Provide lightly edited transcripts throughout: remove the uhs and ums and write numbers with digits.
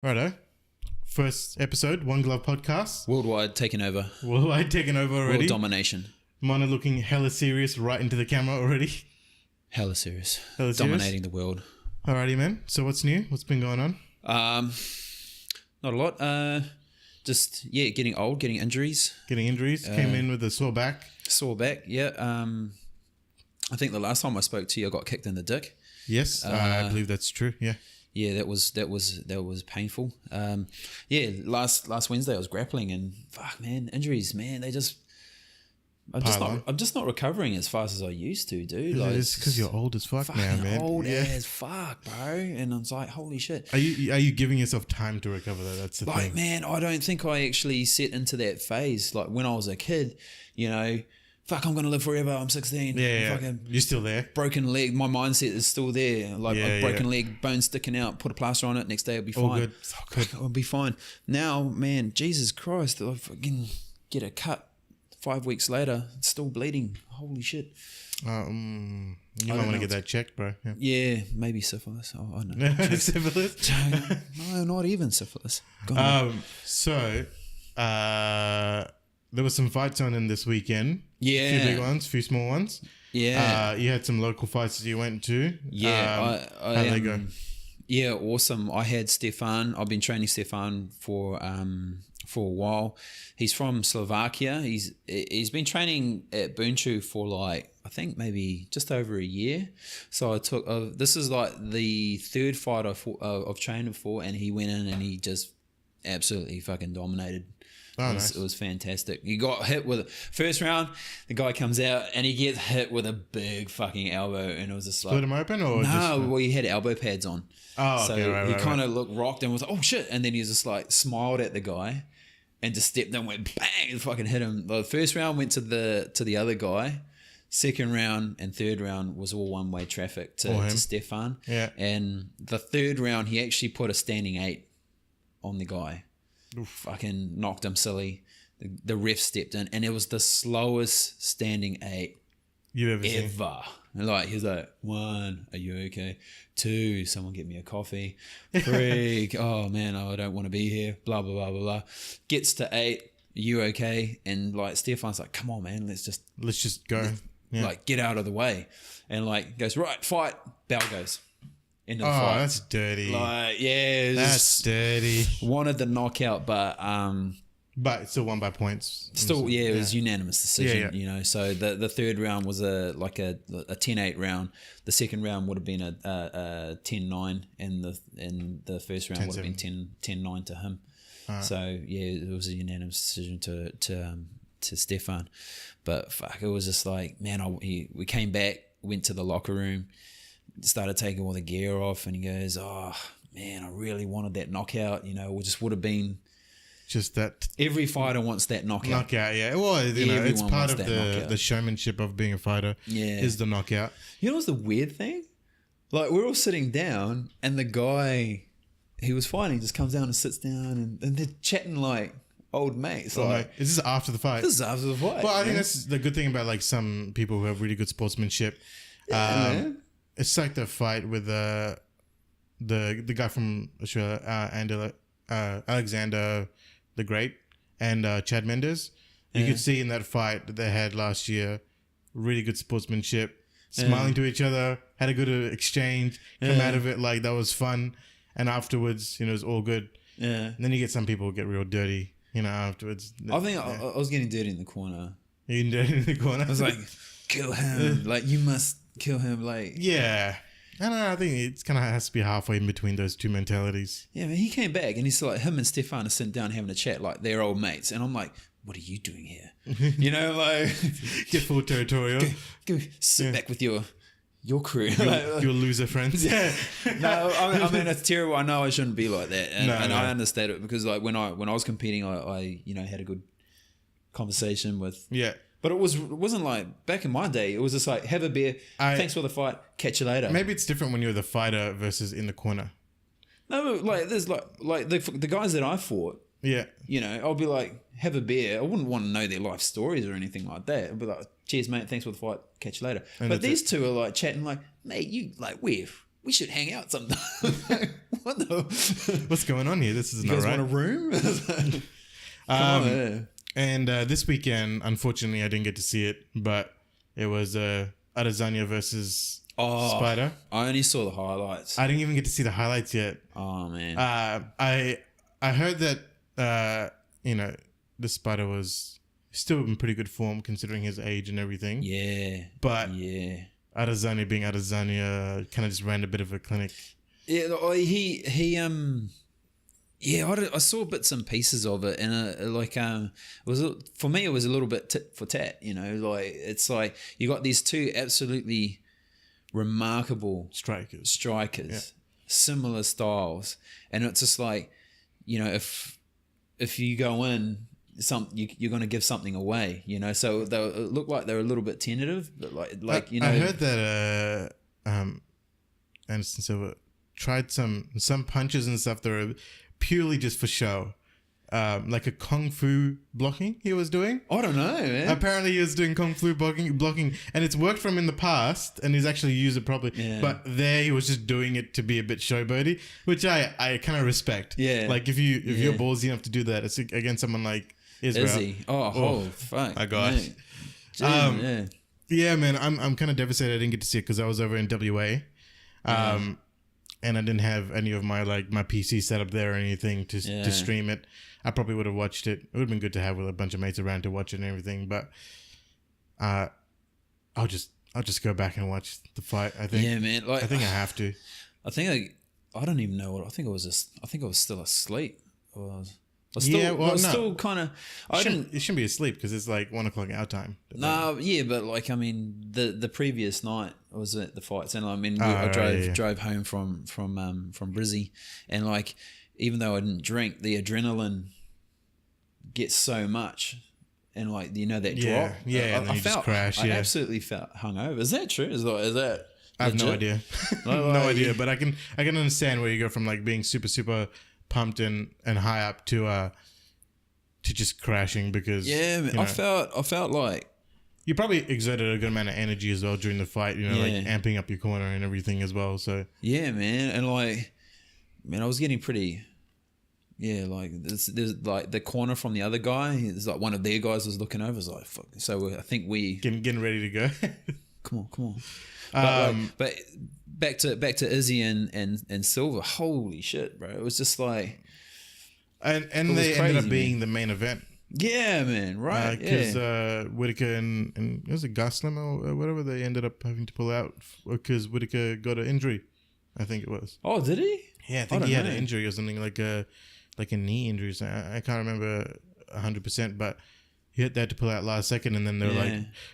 Righto. First episode, One Glove Podcast. Worldwide taking over. Worldwide taken over already. World domination. Mana looking hella serious right into the camera already. Hella serious. Hella serious? Dominating the world. Alrighty, man. So what's new? What's been going on? Not a lot. Getting old, getting injuries. Getting injuries. Came in with a sore back. Sore back, yeah. I think the last time I spoke to you, I got kicked in the dick. Yes, I believe that's true. Yeah. Yeah, that was painful. Last Wednesday I was grappling and fuck, man, injuries, man, I'm just not recovering as fast as I used to, dude. Yeah, like, it's because you're old as fuck now, man. Old Yeah. as fuck, bro. And I was like, holy shit. Are you giving yourself time to recover though? That's the Like, thing. man, I don't think I actually set into that phase. Like when I was a kid, fuck, I'm gonna live forever. I'm 16. Yeah. Fucking You're still there. broken leg. My mindset is still there. Like a broken leg, bone sticking out. Put a plaster on it. Next day, I'll be All fine. good. It's all good. I'll be fine. Now, man, Jesus Christ, I fucking get a cut. 5 weeks later, it's still bleeding. Holy shit. You might want to get that checked, bro. Yeah. Yeah, maybe syphilis. Oh, I don't know. Syphilis? No, not even syphilis. Go on. There was some fights on in this weekend. Yeah. A few big ones, a few small ones. Yeah. You had some local fights that you went to. Yeah. How did they go? Yeah, awesome. I had Stefan. I've been training Stefan for a while. He's from Slovakia. He's been training at Bunchu for like, I think maybe just over a year. So I took this is like the third fight I've trained for, and he went in and he just absolutely fucking dominated. Nice. It was fantastic. He got hit with first round. The guy comes out and he gets hit with a big fucking elbow, and it was just like Split him open or just... well, he had elbow pads on. Oh, so okay, right, he right, kind of looked rocked and was like, oh shit, and then he just like smiled at the guy and just stepped in and went bang and fucking hit him. The first round went to the other guy. Second round and third round was all one-way traffic to Stefan. Yeah. And the third round he actually put a standing 8 on the guy. Oof. Fucking knocked him silly. The ref stepped in and it was the slowest standing 8 You've ever seen. ever. And like he's like, 1, are you okay? 2, someone get me a coffee. 3, oh man, I don't want to be here. Blah blah blah blah blah. Gets to 8, are you okay? And like Stefan's like, come on man, let's just go. Yeah. like get out of the way. And like goes, right, fight. Bell goes. End of the Oh, fight. that's dirty. Like, yeah, That's dirty. wanted the knockout, but But it's still won by points. it was unanimous decision, Yeah. So the third round was a 10-8 round. The second round would have been a 10-9, and the first round would have been 10-9 to him. So yeah, it was a unanimous decision to Stefan. But fuck, it was just like, man, we came back, went to the locker room, started taking all the gear off, and he goes, oh man, I really wanted that knockout. It just would have been. Just that Every fighter wants that knockout. knockout, yeah. Well, it's Everyone part wants of that the knockout. showmanship of being a fighter. Yeah. Is the knockout. You know what's the weird thing? Like, we're all sitting down, and the guy he was fighting just comes down and sits down, and they're chatting like old mates. Like, Is this after the fight? this is after the fight. Well, I think that's the good thing about like some people who have really good sportsmanship. man. It's like the fight with the guy from Australia, Alexander the Great, and Chad Mendes. You could see in that fight that they had last year, really good sportsmanship, smiling to each other, had a good exchange, come out of it like that was fun, and afterwards, it was all good. Yeah. And then you get some people who get real dirty, afterwards. I think I was getting dirty in the corner. You can do it in the corner. I was like, kill him. Like, you must kill him. Like, yeah. I don't know. I think it's kind of has to be halfway in between those two mentalities. yeah, man, he came back and he's like, him and Stefan are sitting down having a chat like they're old mates. And I'm like, what are you doing here? Like, Get full territorial. go sit back with your crew. Your loser friends. Yeah. No, I mean it's terrible. I know I shouldn't be like that, and No. I understand it because like when I was competing, I had a good conversation with. Yeah. But it wasn't like back in my day. It was just like, have a beer, thanks for the fight, catch you later. Maybe it's different when you're the fighter versus in the corner. No, but like there's like the guys that I fought. Yeah. I'll be like, have a beer. I wouldn't want to know their life stories or anything like that. I'd be like, cheers, mate. Thanks for the fight. Catch you later. And but these two are like chatting like, mate, you like, we should hang out sometime. What the? What's going on here? This is You not guys right. want a room? Come on, yeah. And this weekend, unfortunately, I didn't get to see it, but it was Adesanya versus Spider. I only saw the highlights. I didn't even get to see the highlights yet. Oh man. I heard that the Spider was still in pretty good form considering his age and everything. Yeah. But yeah. Adesanya being Adesanya kind of just ran a bit of a clinic. Yeah, I saw bits and pieces of it, and it was for me. It was a little bit tit for tat, Like it's like you got these two absolutely remarkable Strikers, yeah. Similar styles, and it's just like, if you go in, you're going to give something away, So it looked like they were a little bit tentative, but like I heard that Anderson Silva tried some punches and stuff that were purely just for show, like a kung fu blocking he was doing. I don't know, man. Apparently he was doing kung fu blocking, and it's worked for him in the past, and he's actually used it properly. Yeah. But there he was just doing it to be a bit showboaty, which I kind of respect. Yeah. Like if you're ballsy enough to do that, it's against someone like Israel. Izzy. Oh, fuck. My gosh. Yeah. Yeah, man, I'm kind of devastated I didn't get to see it because I was over in WA. And I didn't have any of my PC set up there or anything to stream it. I probably would have watched it. It would have been good to have with a bunch of mates around to watch it and everything. But I'll just go back and watch the fight. I think. Yeah, man. I think I have to. I don't even know what. I think I was still asleep. Still kind of. It shouldn't be asleep because it's like 1 o'clock our time. No, yeah, but the previous night I was at the fights, and I drove home from Brizzy, and even though I didn't drink, the adrenaline gets so much, and that drop. Yeah, and then you just crash. I absolutely felt hungover. Is that true? Is that? I have no idea. No idea, but I can understand where you go from being super super pumped and high up to just crashing because man, I felt like you probably exerted a good amount of energy as well during the fight, amping up your corner and everything as well. So yeah, man, and I was getting pretty there's the corner from the other guy. It's like one of their guys was looking over. I was like, fuck. So I think we getting ready to go. Come on. But back to Izzy and Silva. Holy shit, bro! It was just like, and they ended up being the main event. Yeah, man. Right. Because Whittaker and was it Gaslam or whatever, they ended up having to pull out because Whittaker got an injury. I think it was. Oh, did he? Yeah, I think he had an injury or something like a knee injury. So I can't remember 100%, but he had to pull out last second, and then they were like,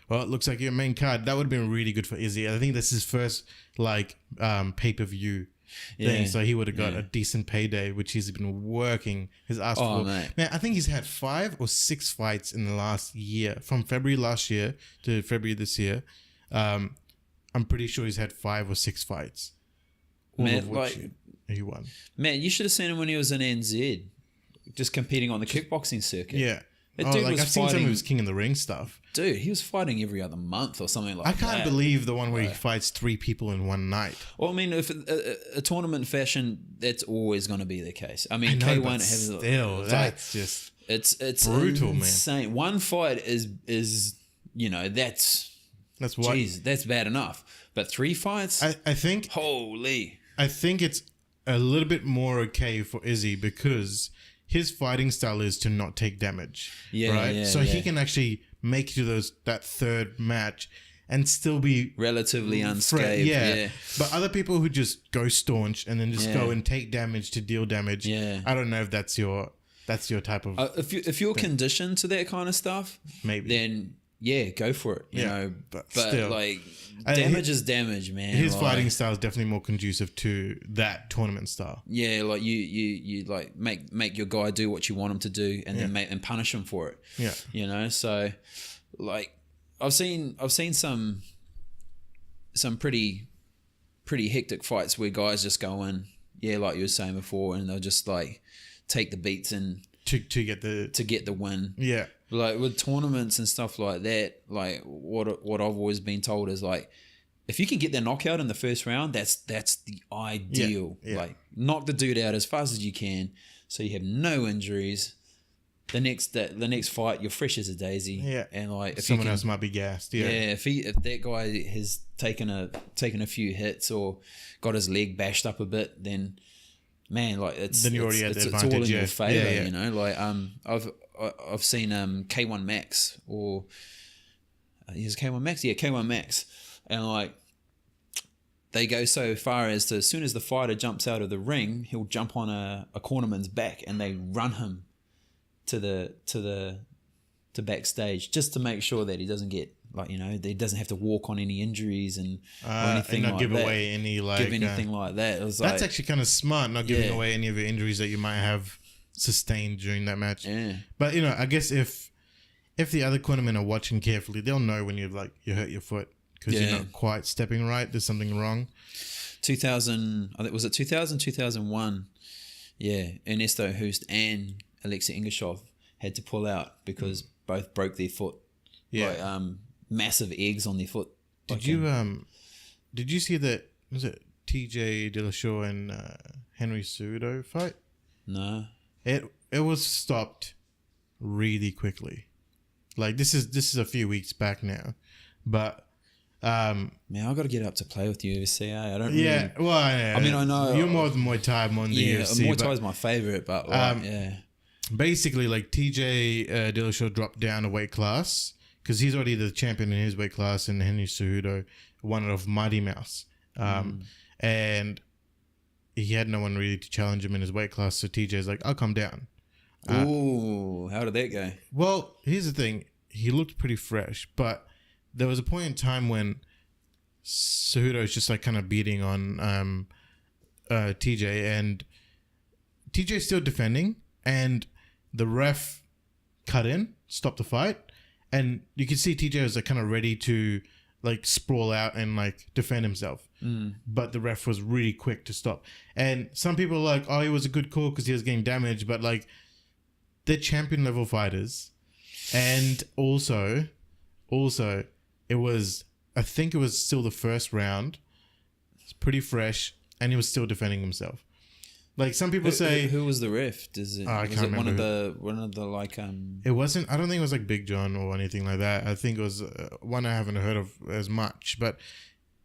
well, it looks like your main card. That would have been really good for Izzy. I think this is his first pay-per-view thing, so he would have got a decent payday, which he's been working his ass for. Man, I think he's had 5 or 6 fights in the last year, from February last year to February this year. I'm pretty sure he's had 5 or 6 fights. All of which he won. Man, you should have seen him when he was in NZ, just competing on the kickboxing circuit. Yeah. I've seen some of his King of the Ring stuff. Dude, he was fighting every other month or something like that. I can't believe the one where he fights 3 people in one night. Well, if a tournament fashion, that's always going to be the case. K1 has still, that's just it's brutal, insane. Man. One fight is that's what. Geez, that's bad enough. But 3 fights, I think. Holy. I think it's a little bit more okay for Izzy because his fighting style is to not take damage. Yeah, right. Yeah, so he can actually make it to that third match and still be relatively unscathed. Yeah. But other people who just go staunch and then just go and take damage to deal damage. Yeah. I don't know if that's your type of. If you're conditioned to that kind of stuff, maybe then. Yeah, go for it. You know, but still, damage is damage, man. His fighting style is definitely more conducive to that tournament style. Yeah, you make your guy do what you want him to do, and then and punish him for it. Yeah, you know. So, I've seen some pretty hectic fights where guys just go in, like you were saying before, and they'll just take the beats and to get the win. Yeah. With tournaments and stuff like that, what I've always been told is if you can get that knockout in the first round, that's the ideal. Yeah. Like knock the dude out as fast as you can, so you have no injuries. The next fight, you're fresh as a daisy. Yeah, and like if someone else might be gassed. Yeah, if that guy has taken a few hits or got his leg bashed up a bit, then man, like then you already had the advantage. It's all in your favor, yeah. you know. Like I've seen K1 Max or is K1 Max? Yeah, K1 Max, and like they go so far as to as soon as the fighter jumps out of the ring, he'll jump on a cornerman's back and they run him to backstage just to make sure that he doesn't get like, you know, that he doesn't have to walk on any injuries and or anything and not like give that. away any like give anything like that. It was that's like, actually kind of smart, not giving away any of your injuries that you might have sustained during that match. Yeah. But you know, I guess if the other cornermen are watching carefully, they'll know when you hurt your foot because you're not quite stepping right. There's something wrong. 2000, I think was it 2000, 2001? Yeah, Ernesto Hoost and Alexei Ingushov had to pull out because both broke their foot. Yeah, like, massive eggs on their foot. Did you see that? Was it TJ Dillashaw and Henry Cejudo fight? No. It was stopped really quickly. Like this is a few weeks back now, but man, I got to get up to play with UFC. I don't. Yeah, really, well, yeah, I mean, I know you're more than Muay Thai, more than the UFC. Muay Thai is my favorite, but like, yeah. Basically, like TJ Dillashaw dropped down a weight class because he's already the champion in his weight class, and Henry Cejudo won it off Mighty Mouse, and he had no one really to challenge him in his weight class. So TJ's like, "I'll come down." Ooh, how did that go? Well, here's the thing: he looked pretty fresh, but there was a point in time when Cejudo was just like kind of beating on TJ, and TJ's still defending, and the ref cut in, stopped the fight, and you could see TJ was like kind of ready to like sprawl out and like defend himself, but the ref was really quick to stop. And some people are like, oh, he was a good call because he was getting damaged, but like they're champion level fighters, and also it was, I think it was still the first round, it's pretty fresh, and he was still defending himself. Like some people say, who was the ref? Was it one of the like It wasn't. I don't think it was like Big John or anything like that. I think it was one I haven't heard of as much. But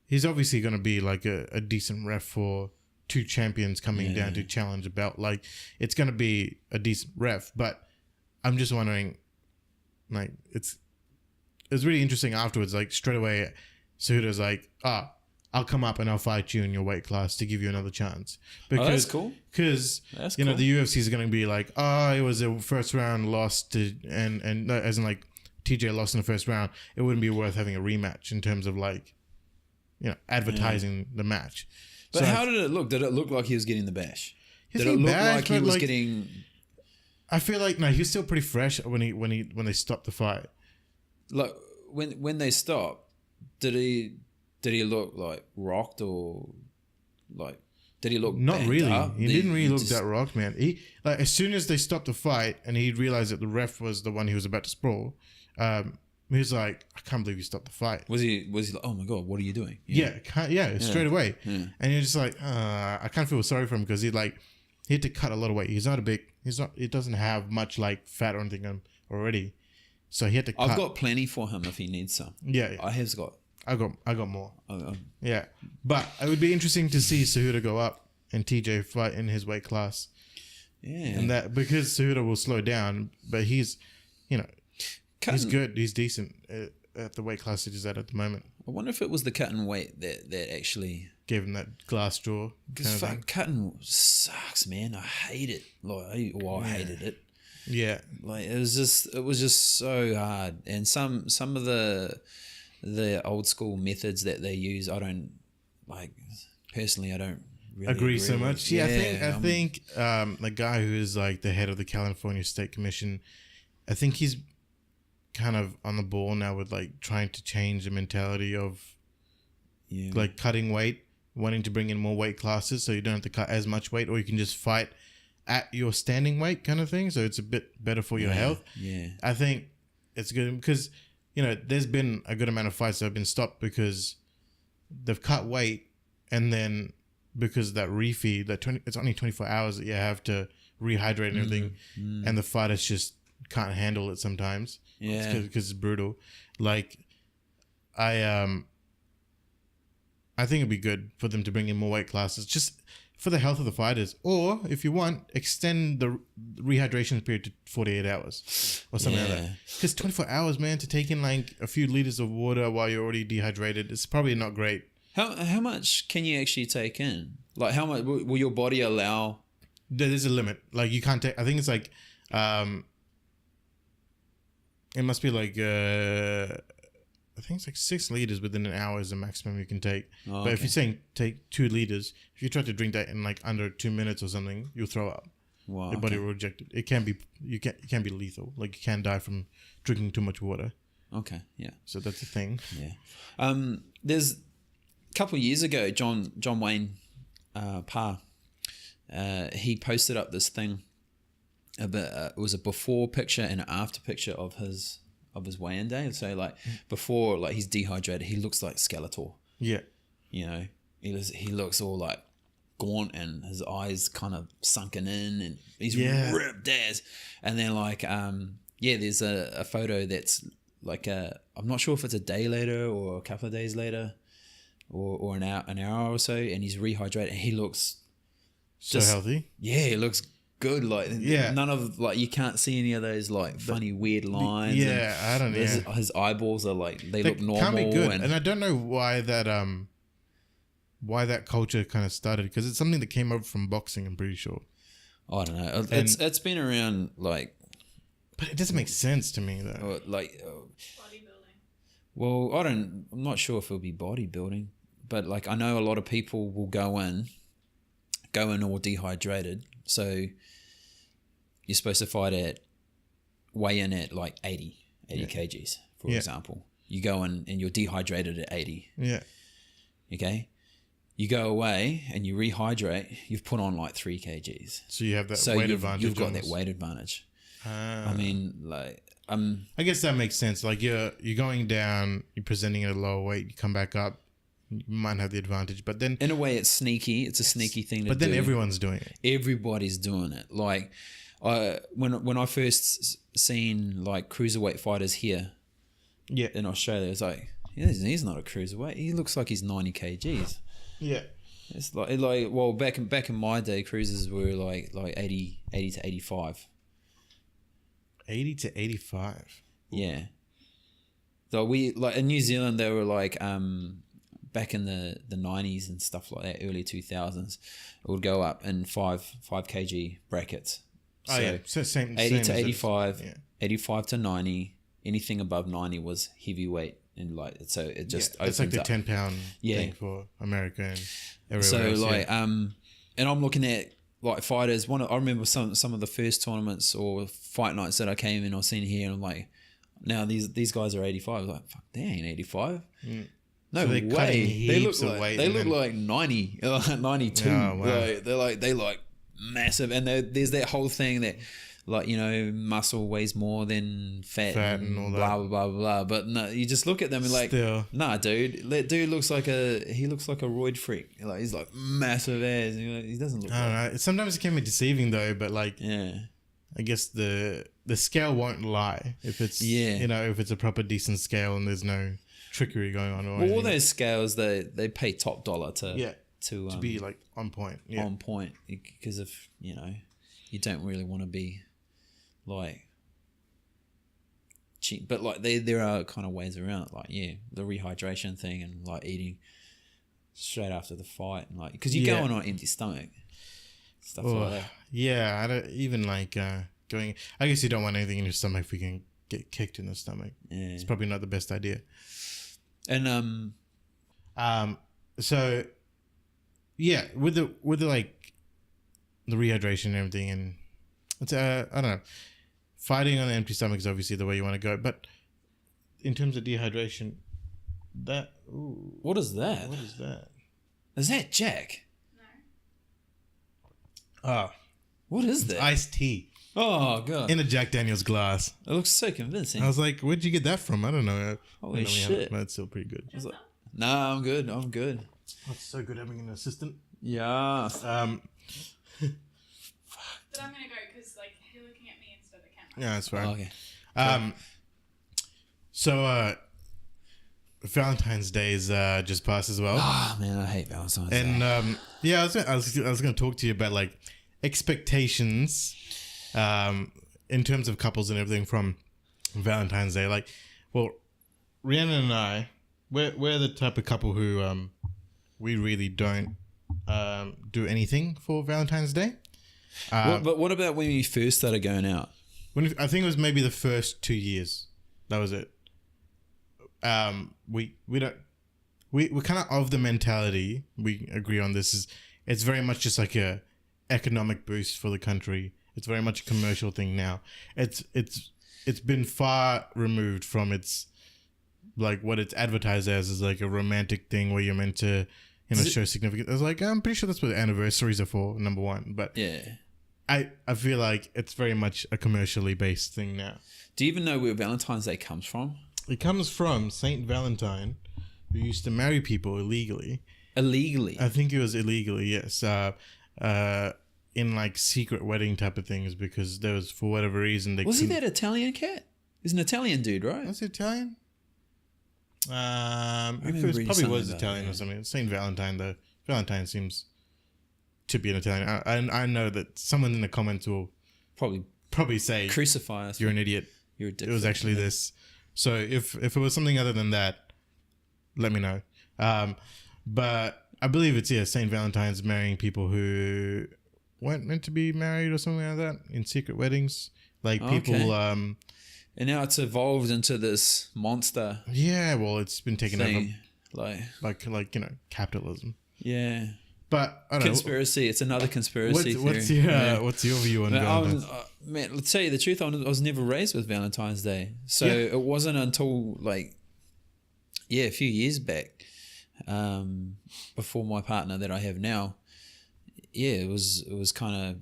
he's obviously going to be like a decent ref for two champions coming down to challenge a belt. Like it's going to be a decent ref. But I'm just wondering, like it's really interesting afterwards. Like straight away, Cejudo's like, I'll come up and I'll fight you in your weight class to give you another chance. Because, that's cool. Because, you know, the UFC is going to be like, it was a first round loss to, and as in like TJ lost in the first round, it wouldn't be worth having a rematch in terms of like, you know, advertising the match. But so how did it look? Did it look like he was getting the bash? Did it look like he was getting... I feel like, no, he was still pretty fresh when they stopped the fight. Like, when they stopped, did he look like rocked or like did he look not really up? He didn't really look that rocked, man. He like as soon as they stopped the fight and he realized that the ref was the one he was about to sprawl, he was like, I can't believe you stopped the fight. Was he like, oh my god, what are you doing? Straight away. And you're just like, I kind of feel sorry for him because he had to cut a lot of weight. He doesn't have much like fat or anything already, so he had to cut. I've got plenty for him if he needs some. I got more. Yeah, but it would be interesting to see Cejudo go up and TJ fight in his weight class. Yeah, and that because Cejudo will slow down, but he's, you know, he's good. He's decent at the weight class he's at the moment. I wonder if it was the cutting weight that actually gave him that glass jaw. Because cutting sucks, man. I hate it. I hated it. Yeah, like it was just so hard, and some of the old school methods that they use, I don't like. Personally, I don't really agree so much. Yeah, I think the guy who is like the head of the California State Commission, I think he's kind of on the ball now with like trying to change the mentality of like cutting weight, wanting to bring in more weight classes so you don't have to cut as much weight, or you can just fight at your standing weight kind of thing. So it's a bit better for your health. Yeah, I think it's good because, you know, there's been a good amount of fights that have been stopped because they've cut weight, and then because of that refeed, it's only 24 hours that you have to rehydrate and everything, and the fighters just can't handle it sometimes. Yeah, because it's brutal. Like, I think it'd be good for them to bring in more weight classes, just for the health of the fighters. Or if you want, extend the rehydration period to 48 hours or something like that. Because 24 hours, man, to take in like a few liters of water while you're already dehydrated, it's probably not great. How much can you actually take in? Like, how much will your body allow? There's a limit. Like, you can't take. I think it's like, it must be like, I think it's like 6 liters within an hour is the maximum you can take. Oh, but if you're saying take 2 liters, if you try to drink that in like under 2 minutes or something, you'll throw up. Wow, Your body will reject it. It can be be lethal. Like, you can die from drinking too much water. Okay, yeah. So that's the thing. Yeah. There's a couple of years ago, John Wayne Parr, he posted up this thing. It was a before picture and an after picture of his weigh-in day. So like before, like he's dehydrated, he looks like Skeletor. Yeah. You know, he looks all like gaunt and his eyes kind of sunken in, and he's ripped as. And then like there's a photo that's like I'm not sure if it's a day later or a couple of days later, or an hour or so, and he's rehydrated and he looks so healthy. Yeah, he looks good. Like, none of, like, you can't see any of those like funny weird lines. Yeah, I don't know. His eyeballs are like they look normal. Can't be good. And I don't know why that culture kind of started, because it's something that came over from boxing, I'm pretty sure. I don't know. It's been around, like, but it doesn't make sense to me though. Bodybuilding. Well, I'm not sure if it'll be bodybuilding, but like I know a lot of people will go in all dehydrated. So you're supposed to weigh in at like 80 kgs, for example. You go in and you're dehydrated at 80. Yeah. Okay. You go away and you rehydrate, you've put on like 3 kgs. So you have that weight advantage. You've got that weight advantage. I mean, like, I guess that makes sense. Like, you're going down, you're presenting at a lower weight, you come back up, you might have the advantage. But then, in a way, it's sneaky. It's a sneaky thing to do. But then everyone's doing it. Everybody's doing it. Like, when I first seen like cruiserweight fighters here, in Australia, it's like, he's not a cruiserweight. He looks like he's 90 kgs. Yeah. It's like well, back in my day, cruisers were like 80 to 85. 80 to 85. Yeah. So we, like, in New Zealand, they were like back in the 90s and stuff like that, early 2000s, it would go up in 5 kg brackets. So same 80 to 85, 85 to 90. Anything above 90 was heavyweight, and like so it just opens it's like the up. 10-pound thing for America and everywhere so else. Like and I'm looking at like fighters. I remember some of the first tournaments or fight nights that I came in or seen here, and I'm like, now these guys are 85. I was like, fuck, they ain't 85. No so way. They look like 90, 92. Oh, wow. They like massive, and there's that whole thing that, like, you know, muscle weighs more than fat and all blah, that. Blah, blah, blah. But no, you just look at them and like, nah, dude, that dude looks like a roid freak. Like, he's like massive ass. He doesn't look. I don't know. Sometimes it can be deceiving though, but like, I guess the scale won't lie if it's if it's a proper decent scale and there's no trickery going on. Well, all those scales they pay top dollar to be like on point. Yeah. On point, because if you don't really want to be like cheap, but like there are kind of ways around it, like the rehydration thing and like eating straight after the fight, and like because you're going on empty stomach, stuff like that. Yeah, I don't even like going. I guess you don't want anything in your stomach if you can get kicked in the stomach. Yeah, it's probably not the best idea. And so yeah, with the like the rehydration and everything, and it's I don't know. Fighting on an empty stomach is obviously the way you want to go, but in terms of dehydration, what is that? What is that? Is that Jack? No. Oh, what is that? Iced tea. Oh god! In a Jack Daniel's glass. It looks so convincing. I was like, "Where'd you get that from?" I don't know. Holy shit! But it's still pretty good. No, I'm good. I'm good. That's so good having an assistant. Yeah. But I'm gonna go because like you're looking at me instead of the camera. Yeah, that's right. Okay. So Valentine's Day is just passed as well. Oh man, I hate Valentine's Day. And yeah, I was going to talk to you about like expectations in terms of couples and everything from Valentine's Day. Like, well, Rhiannon and I, we're the type of couple who we really don't do anything for Valentine's Day. But what about when you first started going out? I think it was maybe the first 2 years. That was it. We're kind of the mentality, we agree on this, is it's very much just like a economic boost for the country. It's very much a commercial thing now. It's been far removed from its like what it's advertised as is like a romantic thing where you're meant to show significance. I was like, I'm pretty sure that's what anniversaries are for, number one. But Yeah. I feel like it's very much a commercially based thing now. Do you even know where Valentine's Day comes from? It comes from Saint Valentine, who used to marry people illegally. Illegally. I think it was illegally, yes. In like secret wedding type of things, because there was, for whatever reason, they Was he that Italian cat? He's an Italian dude, right? Was it Italian? It remember was, reading probably something was about Italian it, or something. Saint Valentine, though. Valentine seems to be an Italian. I know that someone in the comments will Probably say crucify us. you're an idiot. You're a dick. It was actually this. So if it was something other than that, let me know. But I believe it's Saint Valentine's marrying people who weren't meant to be married or something like that in secret weddings. Like people. Okay. And now it's evolved into this monster Yeah, well, it's been taken thing. over like capitalism. Yeah. But I don't Conspiracy. It's another conspiracy know. theory. What's your view on Man, Valentine's? man, let's tell you the truth. I was never raised with Valentine's Day, so Yeah. it wasn't until a few years back, before my partner that I have now. Yeah, it was kind of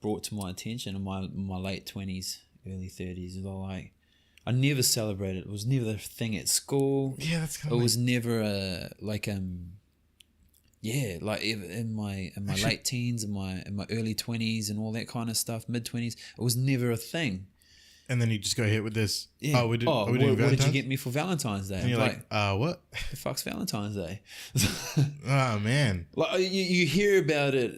brought to my attention in my late 20s, early 30s. Like, I never celebrated. It was never a thing at school. Yeah, that's kind It of was never in my late teens, in my early 20s and all that kind of stuff, mid 20s, it was never a thing. And then you just go hit with this. Yeah. Are we doing what did you Valentine's? get me for Valentine's Day? And you're like, what? the fuck's Valentine's Day? Oh man. Like you hear about it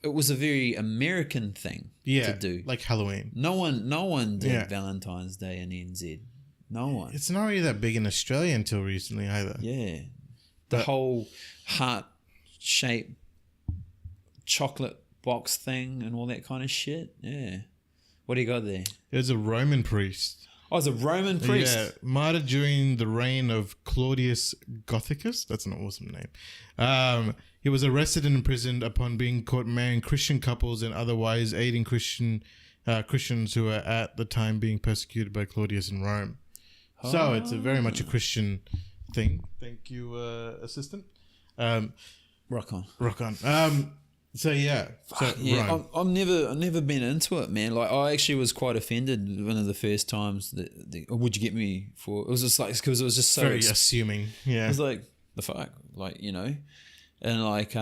it was a very American thing to do. Like Halloween. No one did Yeah. Valentine's Day in NZ. No one. It's not really that big in Australia until recently either. Yeah. The whole heart-shaped chocolate box thing and all that kind of shit. Yeah. What do you got there? There's a Roman priest. Oh, it's a Roman priest. Yeah, martyred during the reign of Claudius Gothicus. That's an awesome name. He was arrested and imprisoned upon being caught marrying Christian couples and otherwise aiding Christians who were at the time being persecuted by Claudius in Rome. So it's very much a Christian thing. Thank you, assistant. Rock on. Rock on. So yeah. So Yeah, Rome. I've never been into it, man. Like, I actually was quite offended one of the first times that would you get me for? It was just like, because it was just so Very assuming. Yeah. It was like, the fuck, like, and like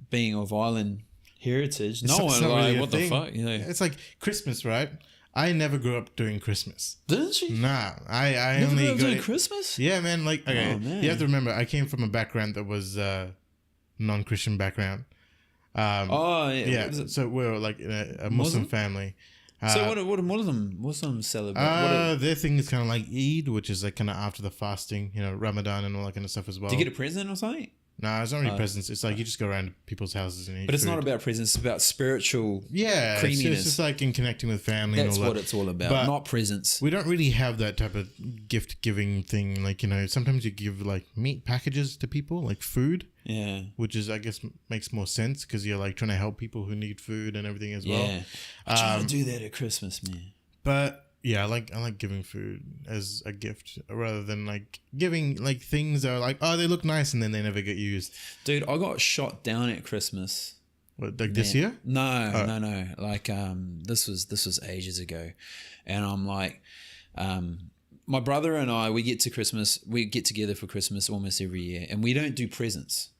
being of island heritage, It's no not one really like a what thing. the fuck, It's like Christmas, right? I never grew up doing Christmas. Didn't you? Nah, I Never only grew up got doing it. Christmas? Yeah, man. Like, okay, Oh, man. you have to remember, I came from a background that was non-Christian background. Oh yeah. Yeah, What is it? so we're like in a Muslim Muslim? family. So what do Muslims celebrate? Their thing is kind of like Eid, which is like kind of after the fasting, Ramadan and all that kind of stuff as well. Do you get a present or something? No, it's not really presents. It's like you just go around people's houses and eat But it's food. not about presents. It's about spiritual. Yeah, creaminess. it's just like in connecting with family That's and all what that. it's all about, But not presents. we don't really have that type of gift giving thing. Like, sometimes you give like meat packages to people, like food, Yeah. which is, I guess, makes more sense because you're like trying to help people who need food and everything as well. Yeah. I try to do that at Christmas, man. But yeah, I like giving food as a gift rather than like giving like things that are like, oh, they look nice and then they never get used. Dude, I got shot down at Christmas. What, like this Man. year? No. Like this was ages ago, and I'm like, my brother and I, we get together for Christmas almost every year, and we don't do presents.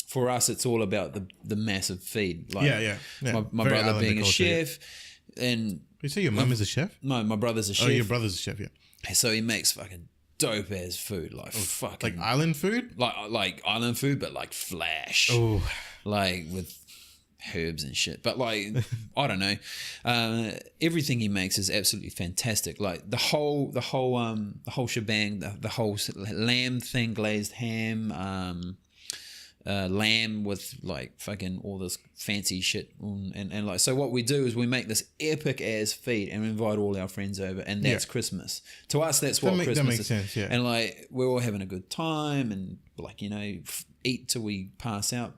For us, it's all about the massive feed. Like, Yeah. My Very brother Islander being a culture, yeah. chef, and You say your mum is a chef? no, my brother's a chef. Oh, your brother's a chef, yeah. So he makes fucking dope ass food, like fucking Like island food? like island food, but like flash, Oh, like with herbs and shit. But like I don't know, everything he makes is absolutely fantastic. Like the whole shebang, the whole lamb thing, glazed ham, lamb with like fucking all this fancy shit, and like, so what we do is we make this epic ass feed and invite all our friends over, and that's Christmas. To us, that's what Christmas that makes is. sense, yeah. And like we're all having a good time, and like, you know, eat till we pass out.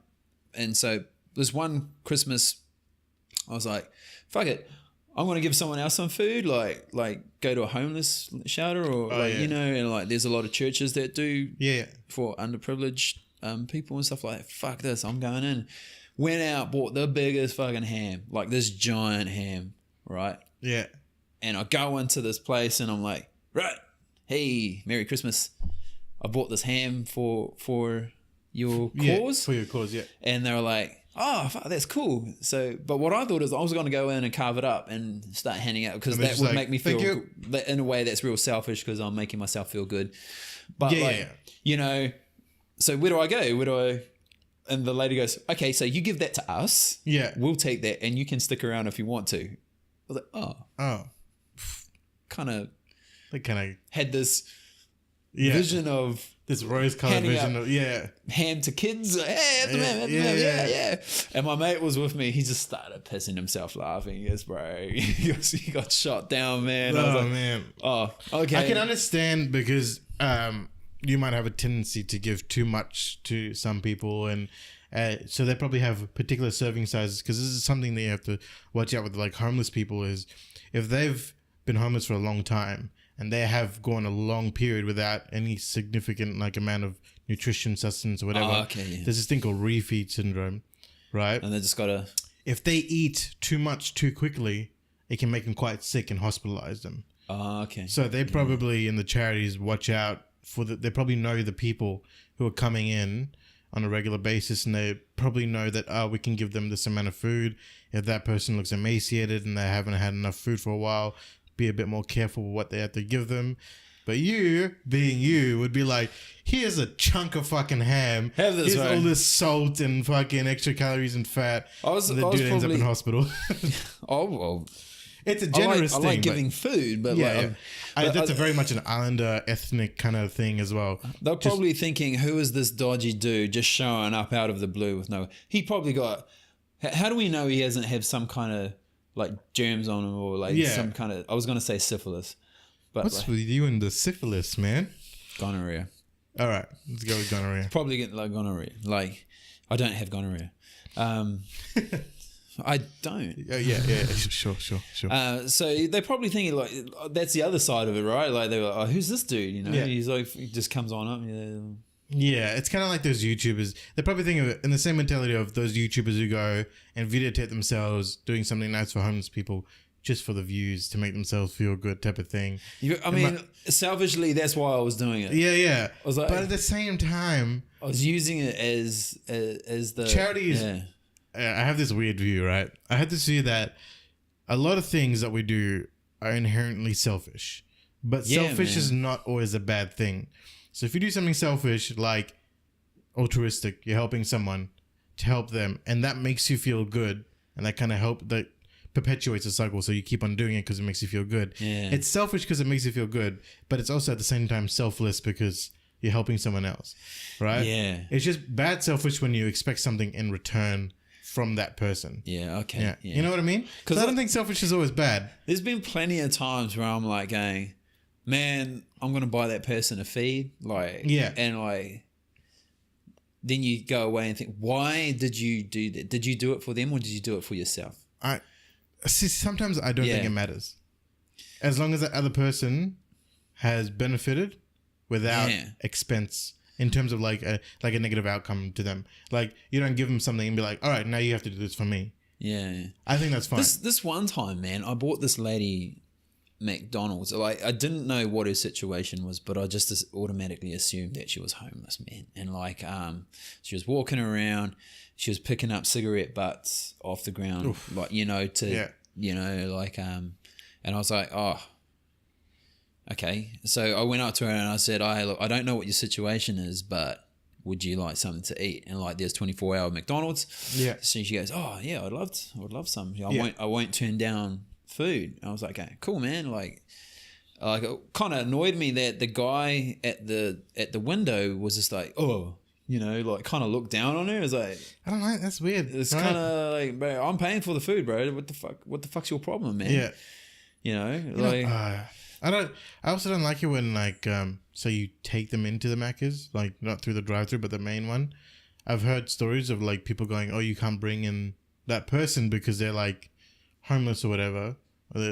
And so this one Christmas, I was like, fuck it, I'm gonna give someone else some food, like go to a homeless shelter, or you know, and like there's a lot of churches that do for underprivileged people and stuff like that. Fuck this, I'm going in. Went out, bought the biggest fucking ham, like this giant ham, right? Yeah. And I go into this place and I'm like, right, hey, Merry Christmas. I bought this ham for your cause. For your cause, yeah. And they were like, oh, fuck, that's cool. So, but what I thought is I was going to go in and carve it up and start handing out, because that would make me feel, in a way that's real selfish, because I'm making myself feel good. But you know, so where do I go? And the lady goes, okay, so you give that to us. Yeah. We'll take that and you can stick around if you want to. I was like, Oh. They kind of had this vision of this rose-colored vision of, ham to kids. Hey, at the man. And my mate was with me. He just started pissing himself laughing. He goes, bro, he got shot down, man. I was like, man. Oh, okay. I can understand, because you might have a tendency to give too much to some people, and so they probably have particular serving sizes, because this is something that you have to watch out with, like homeless people, is if they've been homeless for a long time and they have gone a long period without any significant like amount of nutrition, sustenance, or whatever. There's this thing called refeed syndrome, right? And they just gotta, if they eat too much too quickly, it can make them quite sick and hospitalize them. So they probably, in the charities, watch out for they probably know the people who are coming in on a regular basis, and they probably know that we can give them this amount of food. If that person looks emaciated and they haven't had enough food for a while, be a bit more careful with what they have to give them. But you, being you, would be like, here's a chunk of fucking ham. Have this, here's right? all this salt and fucking extra calories and fat. The dude ends up in hospital. Oh, well. It's a generous thing. I like giving food, but that's a very much an islander ethnic kind of thing as well. They're probably thinking, who is this dodgy dude just showing up out of the blue with no... He probably got... How do we know he hasn't had some kind of like germs on him, or like some kind of... I was going to say syphilis. But what's with you and the syphilis, man? Gonorrhea. All right, let's go with gonorrhea. Probably get like gonorrhea. Like, I don't have gonorrhea. I don't. Yeah. Sure. So they're probably thinking like, that's the other side of it, right? Like they're like, oh, who's this dude? You know, he's like, he just comes on up. Yeah, it's kind of like those YouTubers. They're probably thinking of it in the same mentality of those YouTubers who go and videotape themselves doing something nice for homeless people just for the views, to make themselves feel good, type of thing. Selfishly, that's why I was doing it. Yeah. I was like, but at the same time, I was using it as the charities. Yeah. I have this weird view, right? I have this view that a lot of things that we do are inherently selfish, but selfish is not always a bad thing. So if you do something selfish, like altruistic, you're helping someone to help them, and that makes you feel good, and that kind of that perpetuates a cycle, so you keep on doing it because it makes you feel good. It's selfish because it makes you feel good, but it's also at the same time selfless because you're helping someone else, right? It's just bad selfish when you expect something in return from that person. Yeah. You know what I mean? Because I don't think selfish is always bad. There's been plenty of times where I'm like going, man, I'm gonna buy that person a feed, and like, then you go away and think, why did you do that? Did you do it for them, or did you do it for yourself? Sometimes I don't think it matters, as long as that other person has benefited without expense. In terms of like a negative outcome to them, like you don't give them something and be like, all right, now you have to do this for me. I think that's fine. This one time, man, I bought this lady McDonald's. Like, I didn't know what her situation was, but I just automatically assumed that she was homeless, man. And like, she was walking around, she was picking up cigarette butts off the ground, Oof. like, you know, and I was like, oh, okay. So I went up to her and I said, hey, look, I don't know what your situation is, but would you like something to eat? And like, there's 24-hour McDonald's. Yeah. So she goes, oh yeah, I would love some. I won't turn down food. I was like, okay, cool, man. Like it kind of annoyed me that the guy at the window was just like, oh, you know, like kind of looked down on her. It was like, I don't know. That's weird. It's kind of like, bro, I'm paying for the food, bro. What the fuck? What the fuck's your problem, man? Yeah. You know, I also don't like it when like so you take them into the Macca's, like not through the drive-through but the main one. I've heard stories of like people going, oh, you can't bring in that person because they're like homeless or whatever.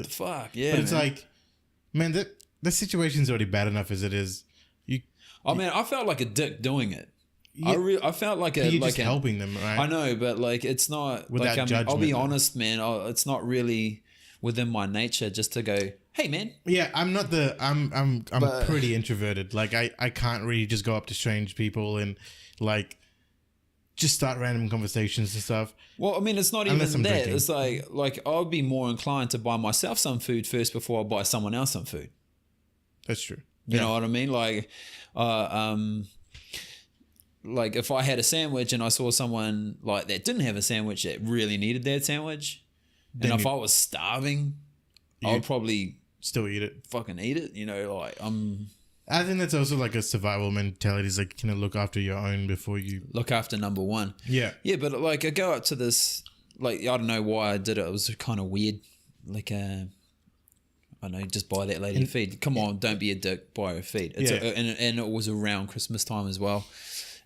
fuck, yeah. But it's man. like, man, the situation's already bad enough as it is. Man, I felt like a dick doing it. Yeah. I felt like You're just helping them, right? I know, but like it's not Without like judgment, I'll be though. honest, man. It's not really within my nature just to go, hey, man. Yeah, I'm not I'm But- pretty introverted. Like I can't really just go up to strange people and like just start random conversations and stuff. Well, I mean, it's not Unless even I'm that. drinking. It's like I'll be more inclined to buy myself some food first before I buy someone else some food. That's true. You know what I mean? Like if I had a sandwich and I saw someone like that didn't have a sandwich that really needed that sandwich, Then and if you- I was starving, I would probably Still eat it. fucking eat it. You know, like I think that's also like a survival mentality. Is like, kind of look after your own before you. look after number one. Yeah. Yeah, but like I go up to this, like I don't know why I did it. It was kind of weird. Like I don't know, just buy that lady a feed. Come on, don't be a dick. Buy her a feed. It's Yeah. and it was around Christmas time as well,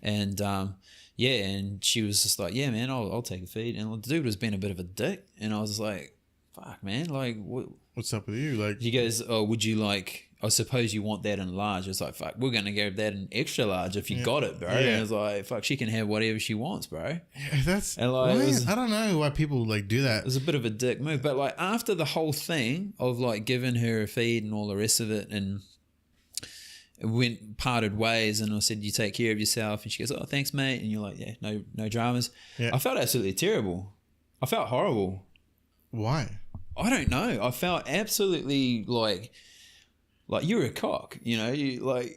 and and she was just like, yeah, man, I'll take a feed. And the dude was being a bit of a dick, and I was just like, fuck, man, like what? What's up with you? Like, He goes, oh, would you like? I suppose you want that in large. It's like, fuck, we're gonna give that in extra large if you got it, bro. Yeah. And it's like, fuck, she can have whatever she wants, bro. that's And, like, why- it was- I don't know why people like do that. It was a bit of a dick move, but like after the whole thing of like giving her a feed and all the rest of it, and it parted ways, and I said, you take care of yourself, and she goes, oh, thanks, mate, and you're like, yeah, no dramas. Yeah. I felt absolutely terrible. I felt horrible. Why? I don't know. I felt absolutely like you're a cock, you know. You like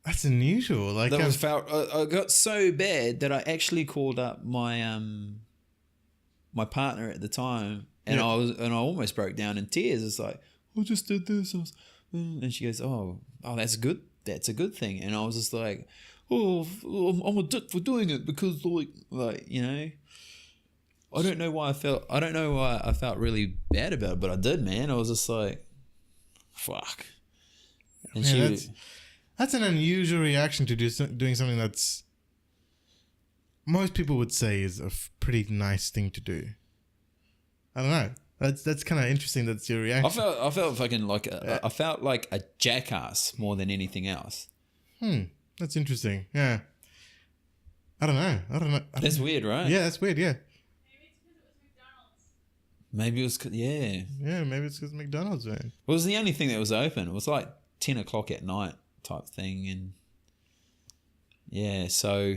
That's unusual. Like, that was felt. I got so bad that I actually called up my my partner at the time, and Yeah. I almost broke down in tears. It's like, I just did this, and she goes, oh, that's good. That's a good thing. And I was just like, oh, I'm a dick for doing it because like you know. I don't know why I felt really bad about it, but I did, man. I was just like, fuck. And man, that's an unusual reaction to doing something that's most people would say is a pretty nice thing to do. I don't know. That's kind of interesting. That's your reaction. I felt fucking like I felt like a jackass more than anything else. That's interesting. Yeah. I don't know. That's weird, right? Yeah, that's weird. Yeah. Maybe it's because it was McDonald's. Maybe it was, yeah. Yeah, maybe it's because McDonald's, man. It was the only thing that was open. It was like 10 o'clock at night type thing. And yeah, so,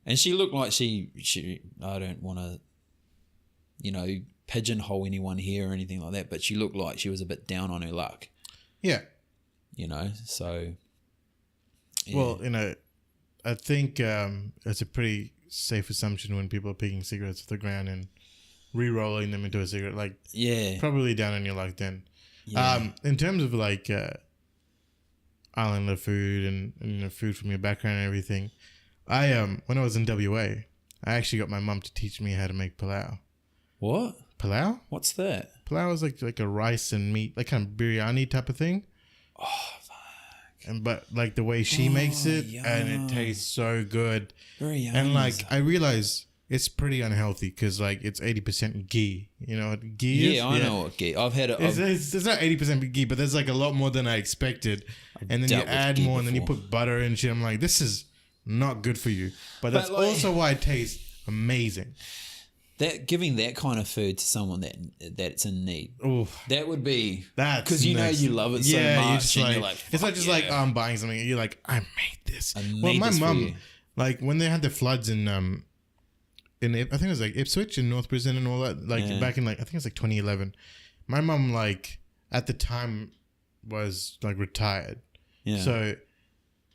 and she looked like she I don't want to, you know, pigeonhole anyone here or anything like that, but she looked like she was a bit down on her luck, Yeah. you know, so. Yeah. Well, you know, I think it's a pretty safe assumption when people are picking cigarettes off the ground and re-rolling them into a cigarette, like yeah. probably down on your luck then. Yeah. In terms of like Islander food and you know, food from your background and everything, I when I was in WA, I actually got my mum to teach me how to make palau. What? Palau? What's that? Palau is like a rice and meat, like kind of biryani type of thing. Oh, And but like the way she makes it, and yum. it tastes so good. very young. And like I realize it's pretty unhealthy because like it's 80% ghee. You know what ghee is? yeah, I know what ghee. I've had it. It's not 80% ghee, but there's like a lot more than I expected. And then you dealt with add ghee more, and then you before. put butter and shit. I'm like, this is not good for you. But that's like- also why it tastes amazing. that giving that kind of food to someone that's in need. Oof. That would be That's because you know next. you love it Yeah, so you're much, just and like, you're like, it's not just like yeah. I'm buying something. You're like, I made this. I Well, made my this for you. mum, like when they had the floods in I think it was like Ipswich in North Brisbane and all that. Like Yeah. back in like I think it was like 2011. My mum like at the time was like retired. Yeah. So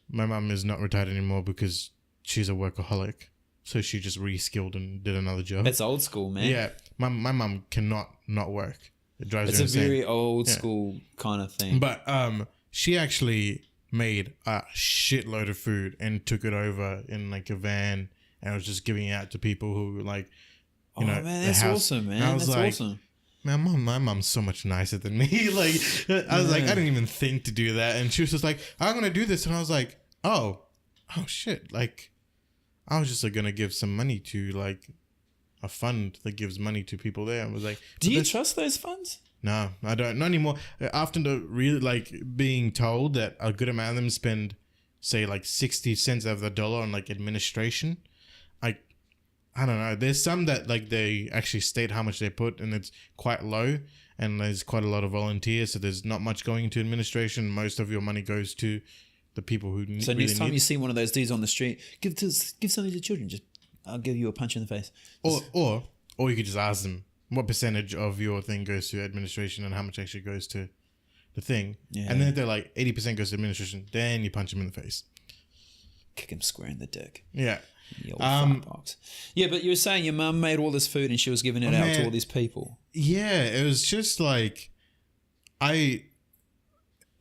my mum is not retired anymore because she's a workaholic. So she just reskilled and did another job. That's old school, man. Yeah, my mum cannot not work. It drives It's her a insane. very old Yeah. school kind of thing. But she actually made a shitload of food and took it over in like a van and was just giving it out to people who like, you know, man, the that's house. awesome, And I man. was That's like, awesome. man, my mom's so much nicer than me. Like, I was like, I didn't even think to do that, and she was just like, I'm gonna do this, and I was like, oh shit, like, I was just like, gonna give some money to like a fund that gives money to people there. I was like, Do but you that's- trust those funds? No, I don't. Not anymore. After the really like being told that a good amount of them spend, say, like 60 cents out of the dollar on like administration. I don't know. There's some that like they actually state how much they put, and it's quite low. And there's quite a lot of volunteers, so there's not much going into administration. Most of your money goes to the people who So really next time need. you see one of those dudes on the street, give something to children. Just I'll give you a punch in the face. Or you could just ask them what percentage of your thing goes to administration and how much actually goes to the thing. Yeah. And then if they're like 80% goes to administration, then you punch them in the face. Kick him square in the dick. Yeah. The old fart box. Yeah, but you were saying your mum made all this food and she was giving it out to man. all these people. Yeah, it was just like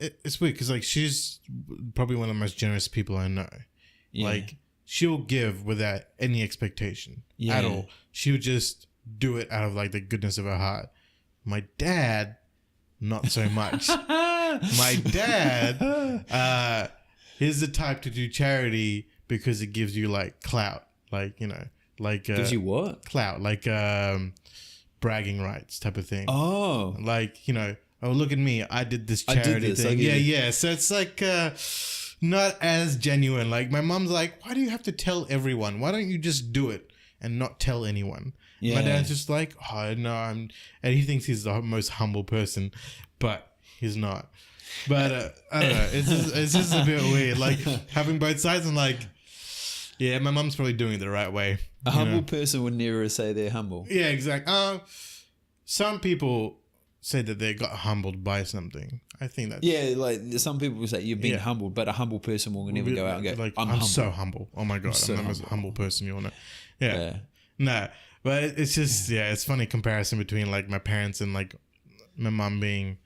it's weird because like she's probably one of the most generous people I know. Yeah. Like she'll give without any expectation Yeah. at all. She'll just do it out of like the goodness of her heart. My dad, not so much. My dad, he's the type to do charity because it gives you like clout, like you know, like Gives you what? clout, like bragging rights type of thing. Oh. Like, you know, oh, look at me. I did this I did charity this, I thing. get Yeah, it. yeah. So it's like not as genuine. Like my mom's like, why do you have to tell everyone? Why don't you just do it and not tell anyone? Yeah. My dad's just like, oh, no, and he thinks he's the most humble person, but he's not. But I don't know. It's just a bit weird. Like having both sides and like, yeah, my mom's probably doing it the right way. A you humble know? person would never say they're humble. Yeah, exactly. Some people say that they got humbled by something. I think that's Yeah, like some people will say you've been Yeah. humbled, but a humble person will never go out and go, like I'm, I'm humble. so humble. Oh my god, so I'm the most humble. humble person you'll know. Yeah. Yeah. No, but it's just it's funny comparison between like my parents and like my mom being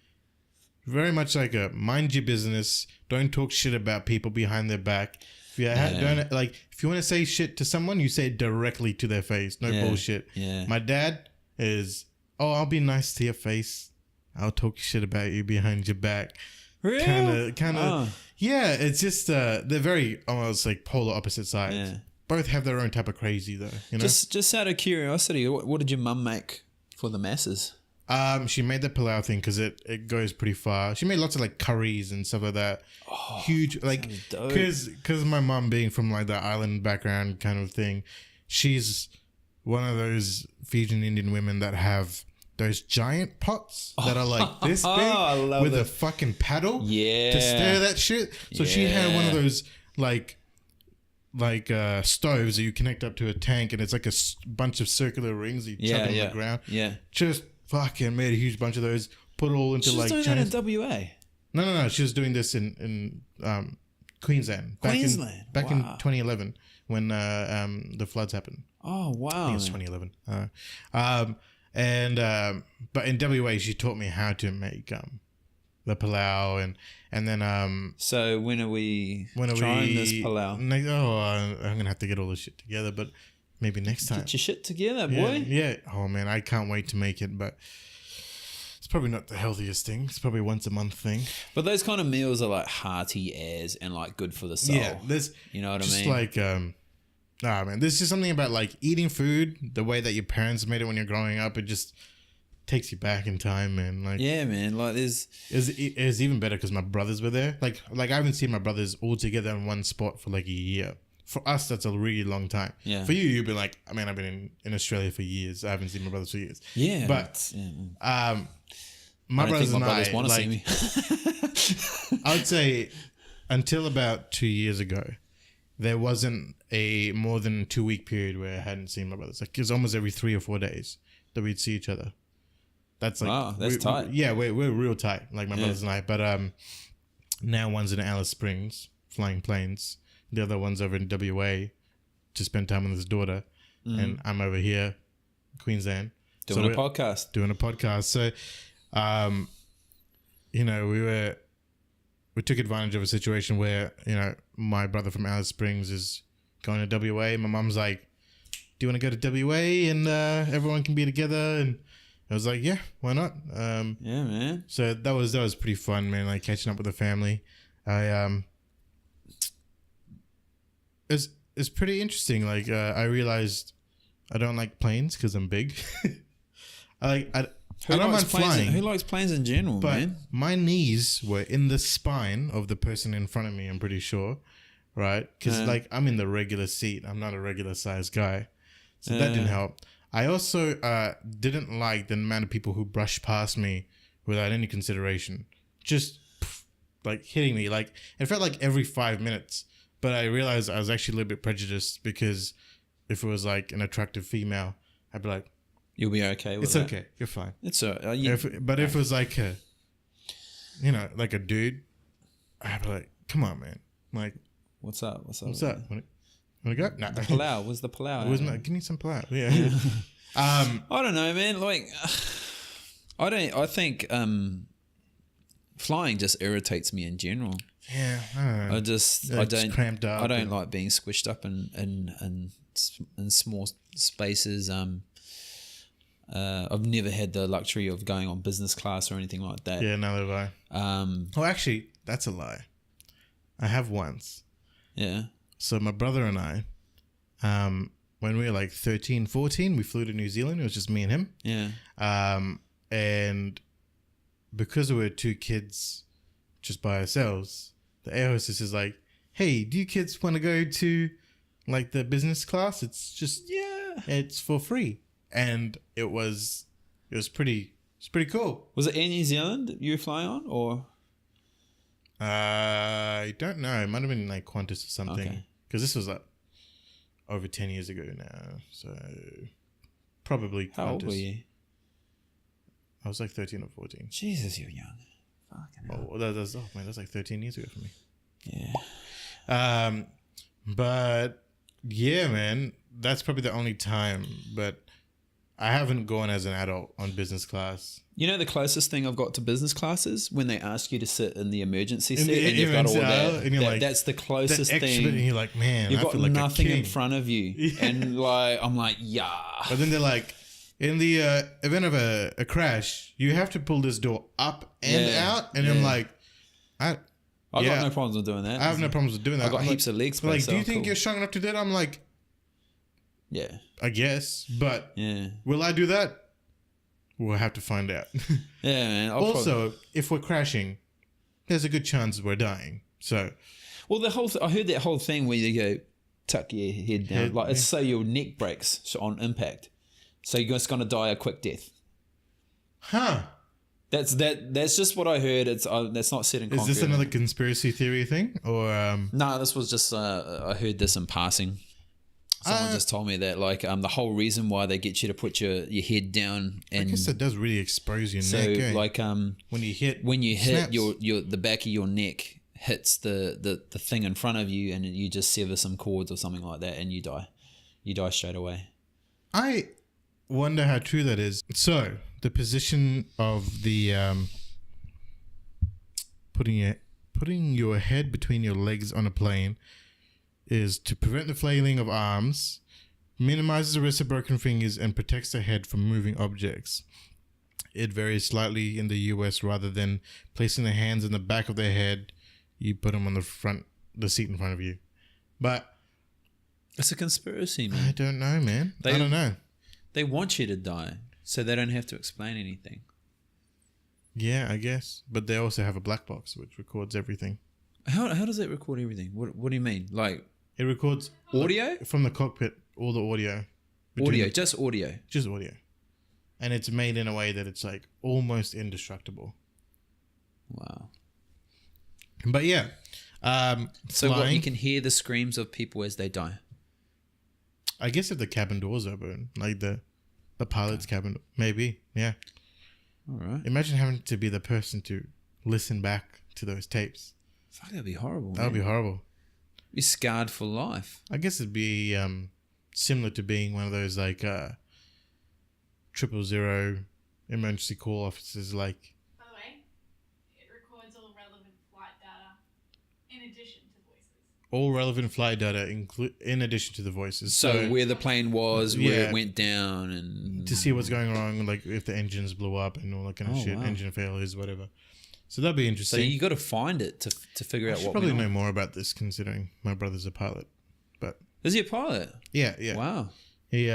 very much like a mind your business, don't talk shit about people behind their back. If you don't like if you want to say shit to someone, you say it directly to their face. No Yeah. bullshit. Yeah. My dad is, oh, I'll be nice to your face. I'll talk shit about you behind your back. Real? Kind of. Oh. Yeah, it's just they're very almost like polar opposite sides. Yeah. Both have their own type of crazy though. You know. Just out of curiosity, what did your mum make for the masses? She made the pilau thing because it goes pretty far. She made lots of like curries and stuff like that. Huge, like dope. because my mom being from like the island background kind of thing, she's one of those Fijian Indian women that have those giant pots that are like this big I love with it. a fucking paddle Yeah. to stir that shit. So she had one of Yeah. those like stoves that you connect up to a tank, and it's like a bunch of circular rings you chuck on the ground. Yeah. Just fucking made a huge bunch of those. Put it all into She's like doing Chinese. that in WA. No. She was doing this in Queensland. Queensland? Back in Wow. 2011 when the floods happened. Oh, wow. I think it's 2011. But in WA, she taught me how to make the palau and then So when are we when are trying we this palau? I'm gonna have to get all this shit together, but maybe next time. Get your shit together, Yeah, boy. yeah. Oh man, I can't wait to make it, but it's probably not the healthiest thing. It's probably once a month thing. But those kind of meals are like hearty as and like good for the soul. Yeah, there's You know what I just mean? like man, there's just something about like eating food the way that your parents made it when you're growing up. It just takes you back in time, man. Like Yeah, man. Like there's it's even better because my brothers were there. Like I haven't seen my brothers all together in one spot for like a year for us, that's a really long time. Yeah. For you, you've been like, I mean, I've been in Australia for years. I haven't seen my brothers for years. Yeah. But yeah. my I don't brothers think my and brothers I, want to like, see me. I would say until about 2 years ago, there wasn't a more than 2 week period where I hadn't seen my brothers. Like, it was almost every 3 or 4 days that we'd see each other. That's like, Wow, that's tight. Yeah, we're real tight, like my brothers and I. But now one's in Alice Springs flying planes. The other one's over in WA to spend time with his daughter, and I'm over here, Queensland, Doing a podcast. Doing a podcast. So, you know, we took advantage of a situation where, you know, my brother from Alice Springs is going to WA. My mom's like, "Do you want to go to WA and everyone can be together?" And I was like, "Yeah, why not?" Yeah, man. So that was pretty fun, man. Like catching up with the family. It's pretty interesting. Like I realized I don't like planes because I'm big. I don't mind flying. Who likes planes in general, But man? my knees were in the spine of the person in front of me, I'm pretty sure. Right? Because, like, I'm in the regular seat. I'm not a regular sized guy. So that didn't help. I also didn't like the amount of people who brushed past me without any consideration. Just, like, hitting me. Like, it felt like every 5 minutes. But I realized I was actually a little bit prejudiced because if it was, like, an attractive female, I'd be like, You'll be okay with it's that. okay. You're fine. It's if If it was like a, you know, like a dude, I'd be like, come on, man. Like, what's up? what's up? Want to go? Nah. The Palau. Where's the Palau? Give me some palau. Yeah. I don't know, man. Like, I think flying just irritates me in general. Yeah. I don't know. I It's don't cramped up I don't and- like being squished up in small spaces. I've never had the luxury of going on business class or anything like that. Yeah, neither have I. Oh, actually, that's a lie. I have once. Yeah. So my brother and I, when we were like 13, 14, we flew to New Zealand. It was just me and him. Yeah. And because we were two kids just by ourselves, the air hostess is like, "Hey, do you kids want to go to like the business class? It's just, it's for free." And it was pretty cool. Was it Air New Zealand you were flying on, or? I don't know. It might have been like Qantas or something. Okay. Because this was like over 10 years ago now. So probably Qantas. How old were you? I was like 13 or 14. Jesus, you're young. Fucking hell. Oh, that's like 13 years ago for me. Yeah. But yeah, man, that's probably the only time. But I haven't gone as an adult on business class. You know the closest thing I've got to business class is when they ask you to sit in the emergency In seat the and you've got all emergency that. and you're like, that's the closest that extra bit, and thing. you're like, man, You've I got feel like nothing a king. in front of you, and like I'm like, yeah. But then they're like, in the event of a crash, you have to pull this door up and out, and I'm like, I've got no problems with doing that. I have no problems with doing that. I've got I'm heaps like, of leg they're like, space. do you so think cool. you're strong enough to do that? I'm like, Yeah. I guess, but Yeah. will I do that? We'll have to find out. Yeah, man. Also, if we're crashing, there's a good chance we're dying. So, Well, I heard that whole thing where you go tuck your head down, like it's so your neck breaks on impact, so you're just gonna die a quick death. huh? That's just what I heard. It's that's not set in concrete. Is this another conspiracy theory thing, or No, this was just I heard this in passing. Someone just told me that like the whole reason why they get you to put your head down I and guess that does really expose your so neck. Eh? like when you hit hit snaps. your the back of your neck hits the thing in front of you and you just sever some cords or something like that and you die straight away. I wonder how true that is. So the position of the putting your head between your legs on a plane is to prevent the flailing of arms, minimizes the risk of broken fingers, and protects the head from moving objects. It varies slightly in the US. Rather than placing the hands in the back of their head, you put them on the seat in front of you. But It's a conspiracy, man. I don't know, man. I don't know. They want you to die so they don't have to explain anything. Yeah, I guess. But they also have a black box which records everything. How does it record everything? What do you mean? Like It records Audio? from the cockpit, all the audio. Audio, just audio. Just audio. And it's made in a way that it's like almost indestructible. Wow. But yeah. So what, you can hear the screams of people as they die? I guess if the cabin doors open, like the pilot's cabin, maybe. Yeah. All right. Imagine having to be the person to listen back to those tapes. Fuck, that'd be horrible. That would be horrible. Be scarred for life. I guess it'd be similar to being one of those like 000 emergency call officers. Like, By the way, it records all relevant flight data in addition to voices. all relevant flight data, in addition to the voices. So where the plane was, where Yeah. it went down, and to see what's going wrong, like if the engines blew up and all that kind of Oh, shit, wow. engine failures, whatever. So that'd be So interesting. you got to find it to figure I out should what. probably went know on. more about this, considering my brother's a pilot. But Is he a pilot? yeah. Wow. He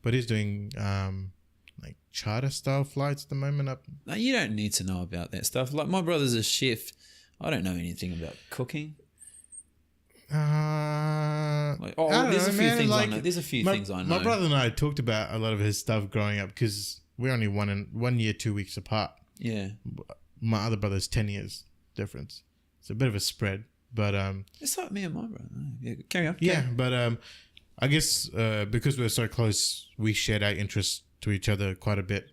but he's doing like charter style flights at the moment up. No, you don't need to know about that stuff. Like my brother's a chef. I don't know anything about cooking. Like, I don't there's know, a few man, things I like, know. There's a few things I know. My brother and I talked about a lot of his stuff growing up because we're only 1 year, 2 weeks apart. Yeah. My other brother's 10 years difference. It's a bit of a spread, but It's like me and my brother. Yeah, carry on. yeah, but I guess because we're so close, we shared our interests to each other quite a bit.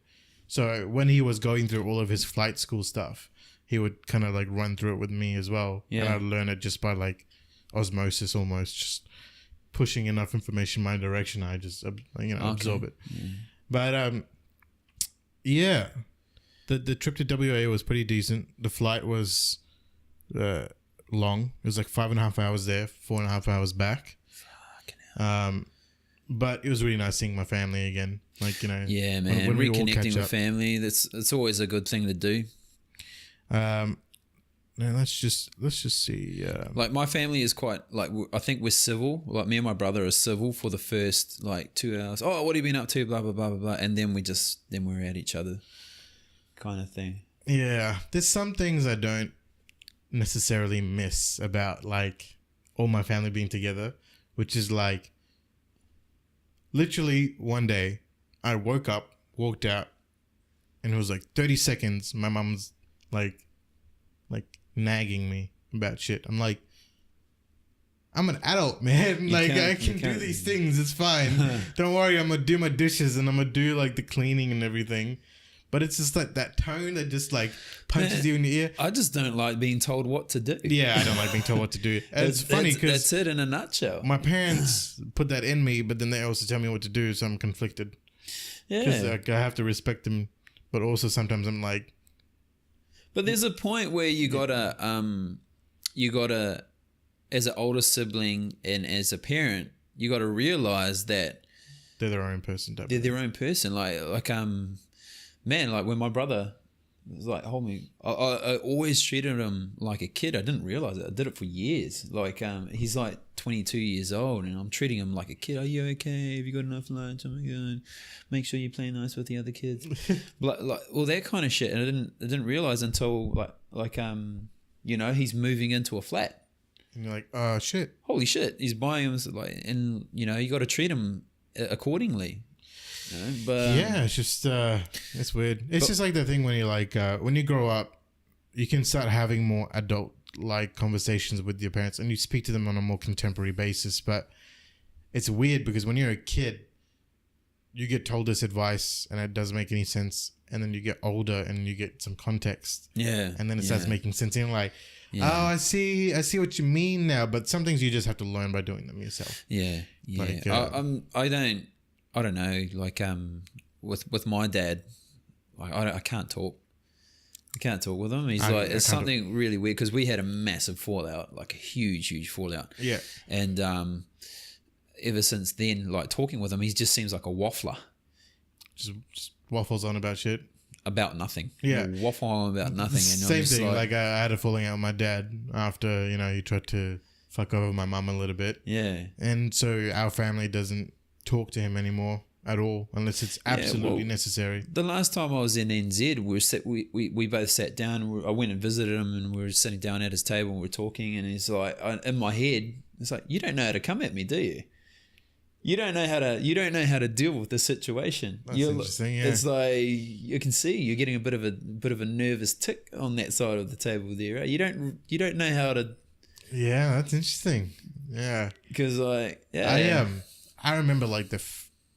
So when he was going through all of his flight school stuff, he would kind of like run through it with me as well. Yeah. And I'd learn it just by like osmosis almost, just pushing enough information my direction. I just, absorb it. Yeah. But yeah, the trip to WA was pretty decent. The flight was long. It was like 5.5 hours there, 4.5 hours back. Fucking hell. But it was really nice seeing my family again. Like, Yeah, man. when we all Reconnecting catch with up. family. It's always a good thing to do. Now let's just see. Like my family is quite like I think we're civil. Like me and my brother are civil for the first like 2 hours. Oh, what have you been up to? Blah blah blah blah blah. And then we're at each other, kind of thing. Yeah, there's some things I don't necessarily miss about like all my family being together, which is like literally one day I woke up, walked out, and it was like 30 seconds. My mom's like nagging me about shit. I'm like, I'm an adult, man. Like I can do these things. It's fine. Don't worry. I'm gonna do my dishes and I'm gonna do like the cleaning and everything. But it's just like that tone that just like punches you in the ear. I just don't like being told what to do. Yeah, I don't like being told what to do. And it's funny because that's it in a nutshell. my parents put that in me, but then they also tell me what to do, so I'm conflicted. Because Yeah. like, I have to respect them, but also sometimes I'm like, But there's a point where you gotta, as an older sibling and as a parent, you gotta realize that they're their own person. they're their own person. Man, like when my brother was like, hold me, I always treated him like a kid. I didn't realize it. I did it for years. Like, he's like 22 years old and I'm treating him like a kid. Are you okay? Have you got enough lunch? Oh my God. Make sure you play nice with the other kids. like all that kind of shit. And I didn't realize until he's moving into a flat. And you're like, oh shit. Holy shit. He's buying him and you got to treat him accordingly. But Yeah, it's just it's weird. It's just like the thing when you like when you grow up, you can start having more adult like conversations with your parents and you speak to them on a more contemporary basis. But it's weird because when you're a kid, you get told this advice and it doesn't make any sense, and then you get older and you get some context, yeah, and then it starts making sense. And you're like, Yeah. oh, I see what you mean now. But some things you just have to learn by doing them yourself. Yeah. Like, I don't know. Like with my dad, like I can't talk. I can't talk with him. He's it's something really weird because we had a massive fallout, like a huge fallout. Yeah. And ever since then, like talking with him, he just seems like a waffler Just waffles on about shit. about nothing. Yeah. He'll waffle on about nothing. And Same I'm just thing. Like I had a falling out with my dad after he tried to fuck over my mum a little bit, yeah. and so our family doesn't talk to him anymore at all unless it's absolutely necessary. The last time I was in NZ, we both sat down. I went and visited him, and we were sitting down at his table and we were talking. And he's like, in my head, It's like, you don't know how to come at me, do you? You don't know how to deal with the situation. That's interesting. Yeah. It's like you can see you're getting a bit of a nervous tick on that side of the table there. Right? You don't know how to. Yeah, that's interesting. Yeah, because I remember like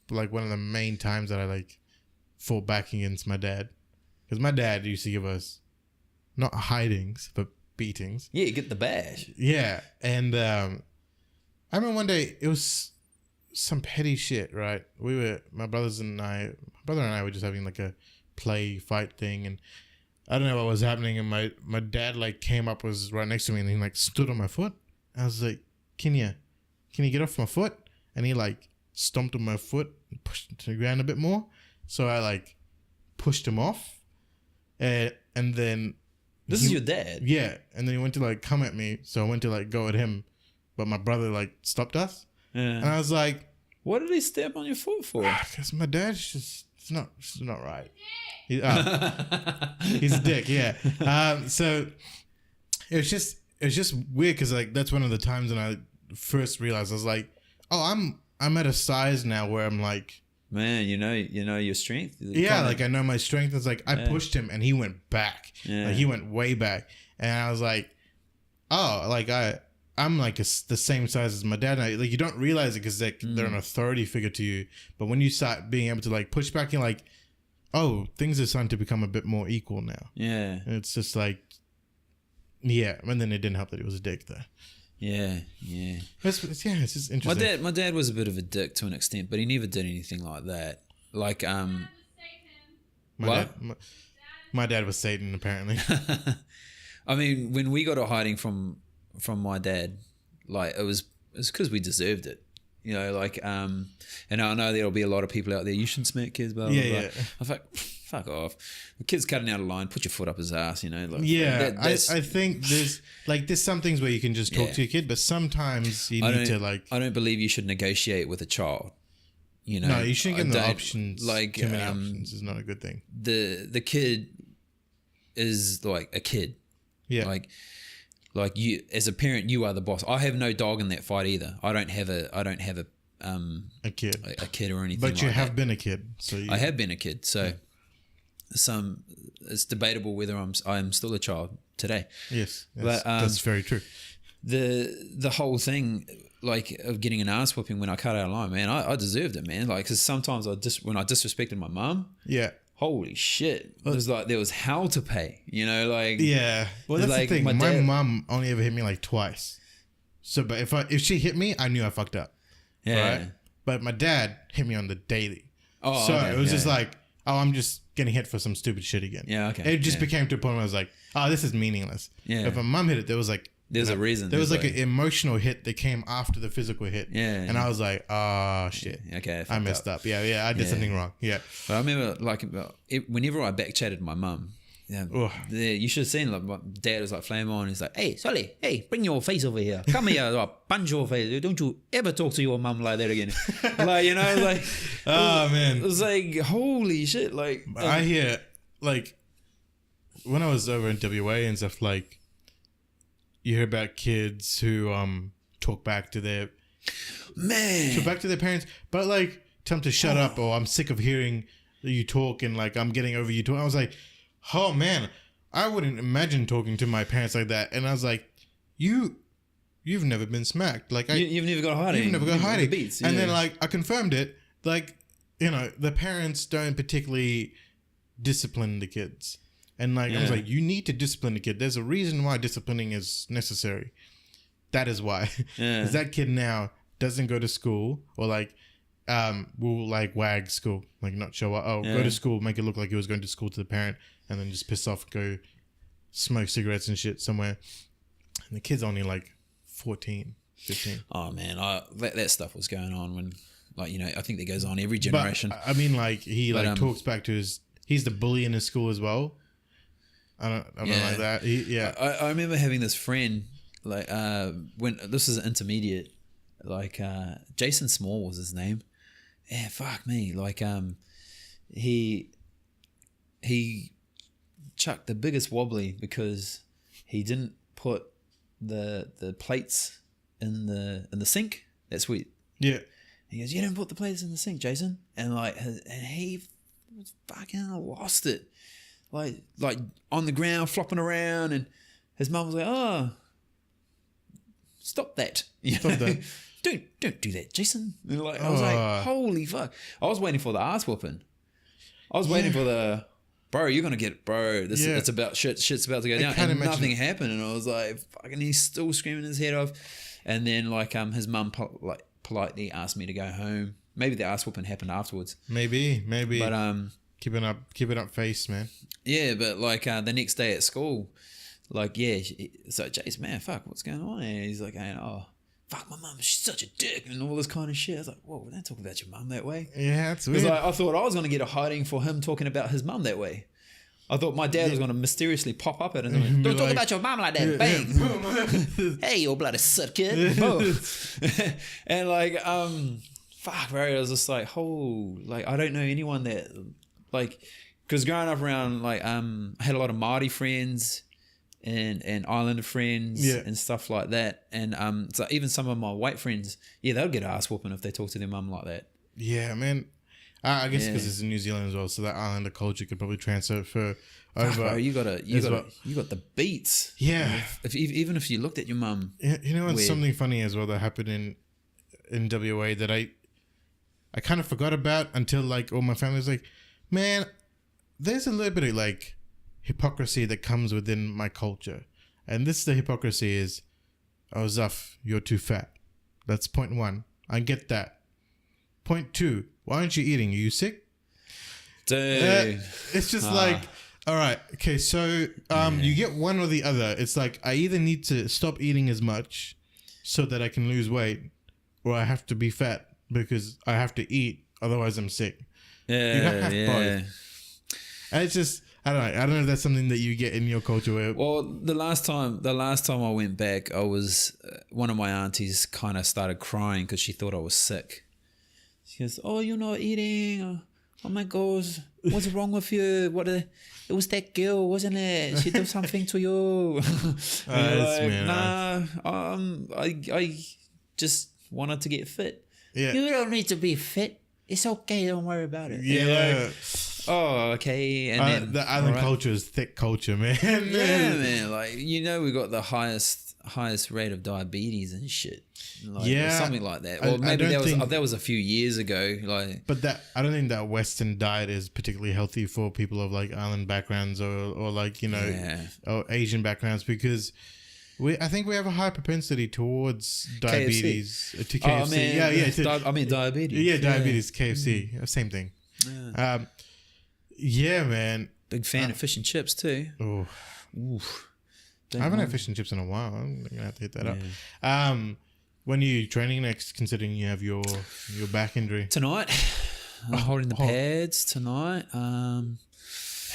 one of the main times that I like fought back against my dad, because my dad used to give us not hidings but beatings. Yeah, you get the bash. Yeah, and I remember one day it was some petty shit, right? My brother and I were just having like a play fight thing, and I don't know what was happening, and my dad like came up, was right next to me, and he like stood on my foot. I was like, can you get off my foot? And he like stomped on my foot and pushed it to the ground a bit more. So I like pushed him off, and then this is your dad. Yeah, and then he went to like come at me, so I went to like go at him, but my brother like stopped us. Yeah. And I was like, what did he step on your foot for? Because my dad's just it's not right. He's a dick. Yeah. So it was just weird, because like that's one of the times when I first realized, I was like, oh, I'm at a size now where I'm like, man, you know your strength. Yeah, like I know my strength. It's like I pushed him and he went back. Yeah. Like he went way back, and I was like, oh, like I'm like the same size as my dad. And like you don't realize it because they're an authority figure to you. But when you start being able to like push back, you're like, oh, things are starting to become a bit more equal now. Yeah. And it's just like, yeah. And then it didn't help that he was a dick though. Yeah. It's just interesting. My dad was a bit of a dick to an extent, but he never did anything like that. Like my dad was Satan apparently. I mean, when we got a hiding from my dad, like it was because we deserved it, you know. Like and I know there'll be a lot of people out there, you shouldn't smack kids, blah blah blah. I was like, fuck off, the kid's cutting out a line, put your foot up his ass, you know. Like, I think there's some things where you can just talk to your kid, but sometimes you need to like. I don't believe you should negotiate with a child. You know, no, you shouldn't give them the options. Like too many options is not a good thing. The kid is like a kid. Yeah, like you as a parent, you are the boss. I have no dog in that fight either. I don't have a kid or anything. But you like have that. Been a kid, so I have been a kid. So it's debatable whether I'm still a child today. Yes, that's very true. The whole thing, like, of getting an ass whooping when I cut out a line, man, I deserved it, man. Like, because sometimes when I disrespected my mum, holy shit, it was like there was hell to pay, you know, like. Yeah, well, that's like the thing. My mum only ever hit me like twice. So, but if she hit me, I knew I fucked up. Yeah. Right? But my dad hit me on the daily. Oh, so okay, it was just like, oh, I'm just getting hit for some stupid shit again. Yeah, okay. It just became to a point where I was like, oh, this is meaningless. Yeah. If my mum hit it, there was like. There's a reason. There was like an emotional hit that came after the physical hit. Yeah. And I was like, oh, shit. Yeah, okay. I messed up. Yeah, I did something wrong. Yeah. But I remember, like, whenever I backchatted my mum, you should have seen, like, my dad was like flame on. He's like, hey, Sully, hey, bring your face over here. Come here. I'll punch your face. Don't you ever talk to your mum like that again. Like, you know, like. Oh, man. It was like, holy shit. Like. I hear, like, when I was over in WA and stuff, like, you hear about kids who talk back to their parents, but like tell them to shut up, or I'm sick of hearing you talk, and like I'm getting over you talk. I was like, oh man, I wouldn't imagine talking to my parents like that. And I was like, you've never been smacked, like you've never got hiding. You've never got hiding. Beats, and then like I confirmed it, like, you know, the parents don't particularly discipline the kids. And like I was like, you need to discipline the kid. There's a reason why disciplining is necessary. That is why. Because that kid now doesn't go to school, or like will like wag school, like not show up. Go to school, make it look like he was going to school to the parent, and then just piss off, go smoke cigarettes and shit somewhere. And the kid's only like 14, 15. Oh man, that stuff was going on when, like, you know, I think that goes on every generation. But, I mean, like he talks back to he's the bully in his school as well. I don't like that. I remember having this friend, like, when this is intermediate, like, Jason Small was his name. Yeah, fuck me. Like, he chucked the biggest wobbly because he didn't put the plates in the sink. That's where Yeah. he goes, you didn't put the plates in the sink, Jason. And like, and he was fucking lost it, like on the ground flopping around, and his mum was like, oh, stop that. Stop that. Don't do that, Jason. And like, I was like, holy fuck. I was waiting for the ass whooping. I was waiting for the, bro, you're gonna get, bro. This it's about shit's about to go down. And nothing happened, and I was like, fucking, he's still screaming his head off. And then like his mum politely asked me to go home. Maybe the ass whooping happened afterwards. Maybe. But keep it up face, man. Yeah, but like the next day at school, like so Jace, man, fuck, what's going on? And he's like, oh, fuck, my mum, she's such a dick, and all this kind of shit. I was like, whoa, don't talk about your mum that way. Yeah, that's weird. Like, I thought I was going to get a hiding for him talking about his mum that way. I thought my dad was going to mysteriously pop up at him and don't talk about your mum like that. Bang. Hey, you bloody sut kid. And like, fuck, bro, I was just like, oh, like, I don't know anyone that, like, because growing up around, like, I had a lot of Māori friends and Islander friends and stuff like that. And so even some of my white friends, they'll get ass whooping if they talk to their mum like that. Yeah, man. I guess because it's in New Zealand as well, so that Islander culture could probably transfer over. Bro, you got the beats. Yeah. Even if you looked at your mum. You know, it's something funny as well that happened in WA that I kind of forgot about until like all my family was like, man, there's a little bit of like hypocrisy that comes within my culture, and this the hypocrisy is, oh Zuff, you're too fat. That's point one. I get that. Point two, why aren't you eating? Are you sick? Dude. It's just like, all right, okay, so you get one or the other. It's like I either need to stop eating as much so that I can lose weight, or I have to be fat because I have to eat, otherwise I'm sick. Yeah, you have both. And it's just, I don't know if that's something that you get in your culture where... Well, the last time I went back, I was one of my aunties kind of started crying because she thought I was sick. She goes, "Oh, you're not eating. Oh my God, what's wrong with you? It was that girl, wasn't it? She did something to you." I just wanted to get fit. Yeah. You don't need to be fit. It's okay. Don't worry about it. Yeah. Oh, okay. And then the island culture is thick culture, man. Yeah, man. Like, we got the highest rate of diabetes and shit. Like, something like that. Well, maybe that was a few years ago. Like, but I don't think that Western diet is particularly healthy for people of like island backgrounds or like or Asian backgrounds, because I think we have a high propensity towards diabetes. KFC. To KFC. I mean diabetes. Yeah, diabetes, KFC, same thing. Yeah. Man. Big fan of fish and chips too. Oh, I haven't had fish and chips in a while. I'm gonna have to hit that up. When are you training next, considering you have your back injury? Tonight. I'm holding the pads tonight. Have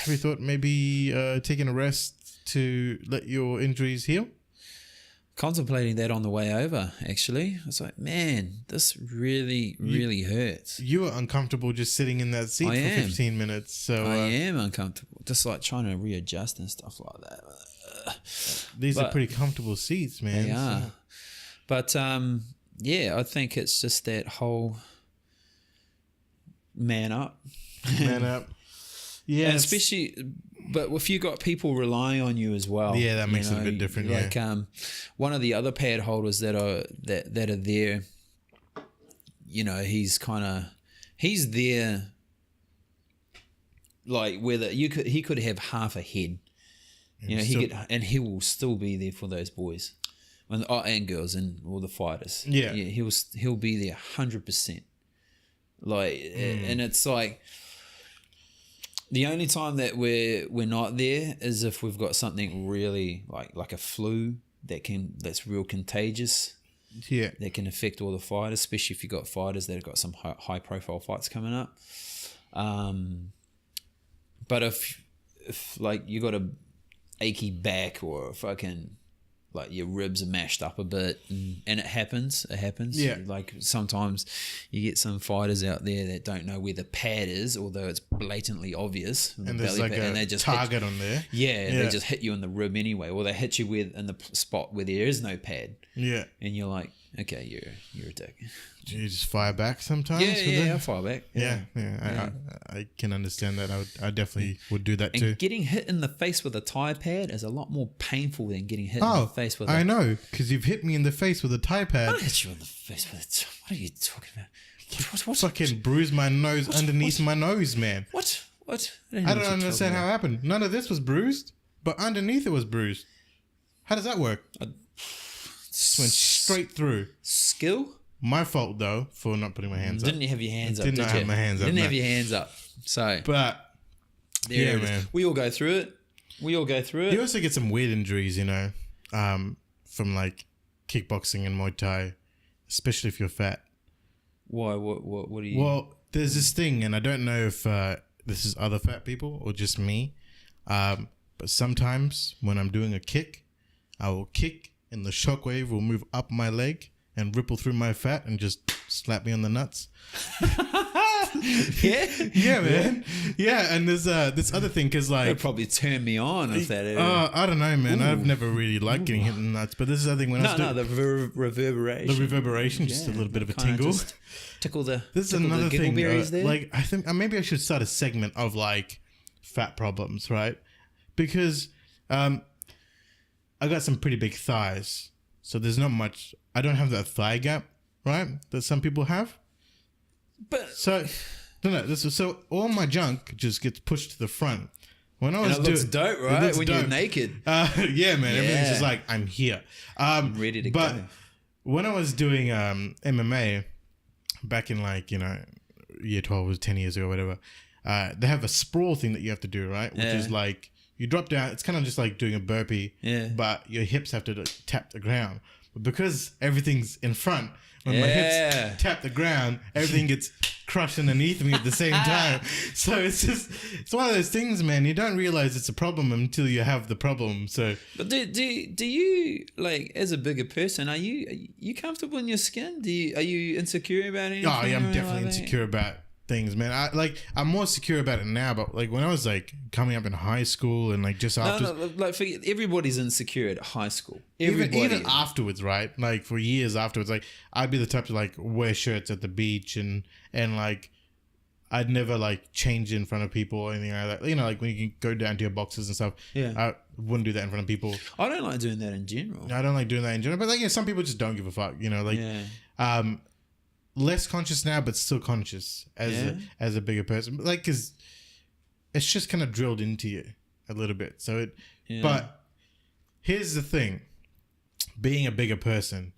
you thought maybe taking a rest to let your injuries heal? Contemplating that on the way over, actually. I was like, man, this really, really hurts. You were uncomfortable just sitting in that seat for 15 minutes. So I am uncomfortable. Just like trying to readjust and stuff like that. These are pretty comfortable seats, man. They are. But, I think it's just that whole man up. Man up. Yeah. And especially, but if you got people relying on you as well. Yeah, that makes it a bit different. Like one of the other pad holders that are there, he's there like whether he could have half a head. He will still be there for those boys. And girls and all the fighters. Yeah. He'll be there 100%. Like, and it's like the only time that we're not there is if we've got something really like a flu that's real contagious. Yeah. That can affect all the fighters, especially if you've got fighters that have got some high profile fights coming up. But if like you got a achy back or fucking like your ribs are mashed up a bit, and it happens. Yeah. Like sometimes you get some fighters out there that don't know where the pad is, although it's blatantly obvious. And there's like a target on there. Yeah, they just hit you in the rib anyway, or they hit you in the spot where there is no pad. Yeah. And you're like, okay, you're a dick. Do you just fire back sometimes? Yeah, I fire back. Yeah. I can understand that. I definitely would do that too. And getting hit in the face with a Thai pad is a lot more painful than getting hit in the face with I know, because you've hit me in the face with a Thai pad. I hit you in the face with it. What are you talking about? What? Fucking bruised my nose underneath my nose, man. What? I don't understand how it happened. None of this was bruised, but underneath it was bruised. How does that work? Just went straight through. Skill? My fault though for not putting my hands up. Didn't you have your hands up? Did not have my hands up. Didn't have your hands up. So, but there it is. Man, we all go through it. You also get some weird injuries, you know, from like kickboxing and Muay Thai, especially if you're fat. Why? What do you? Well, there's this thing, and I don't know if this is other fat people or just me, but sometimes when I'm doing a kick, I will kick and the shockwave will move up my leg and ripple through my fat and just slap me on the nuts. Yeah, man. Yeah, and there's this other thing, because like that'd probably turn me on if that. I don't know, man. I've never really liked getting hit in the nuts, but this is the other thing when I was doing the reverberation. The reverberation, just a little bit of a tingle. Tickle the. This is another thing. There. Like I think maybe I should start a segment of like fat problems, right? Because I got some pretty big thighs, so there's not much. I don't have that thigh gap, right? That some people have. But so so all my junk just gets pushed to the front. When I was it looks dope, right? When you're naked. Yeah, man. Yeah. Everything's just like, I'm here. I'm ready to go. But when I was doing MMA back in like, you know, year 12 was 10 years ago, whatever, they have a sprawl thing that you have to do, right? Which is like, you drop down. It's kind of just like doing a burpee, but your hips have to tap the ground. But because everything's in front, when my hips tap the ground, everything gets crushed underneath me at the same time. So it's one of those things, man. You don't realize it's a problem until you have the problem. So, but do you, like, as a bigger person, are you comfortable in your skin? Are you insecure about anything? Oh, yeah, I'm definitely insecure about things, man. I'm more secure about it now, but like when I was like coming up in high school and like just after, like everybody's insecure at high school. Even afterwards, right? Like for years afterwards, like I'd be the type to like wear shirts at the beach and like I'd never like change in front of people or anything like that. You know, like when you can go down to your boxes and stuff. Yeah, I wouldn't do that in front of people. I don't like doing that in general. I don't like doing that in general, but like some people just don't give a fuck. You know, like less conscious now, but still conscious as a bigger person. Like, cause it's just kind of drilled into you a little bit. So but here's the thing: being a bigger person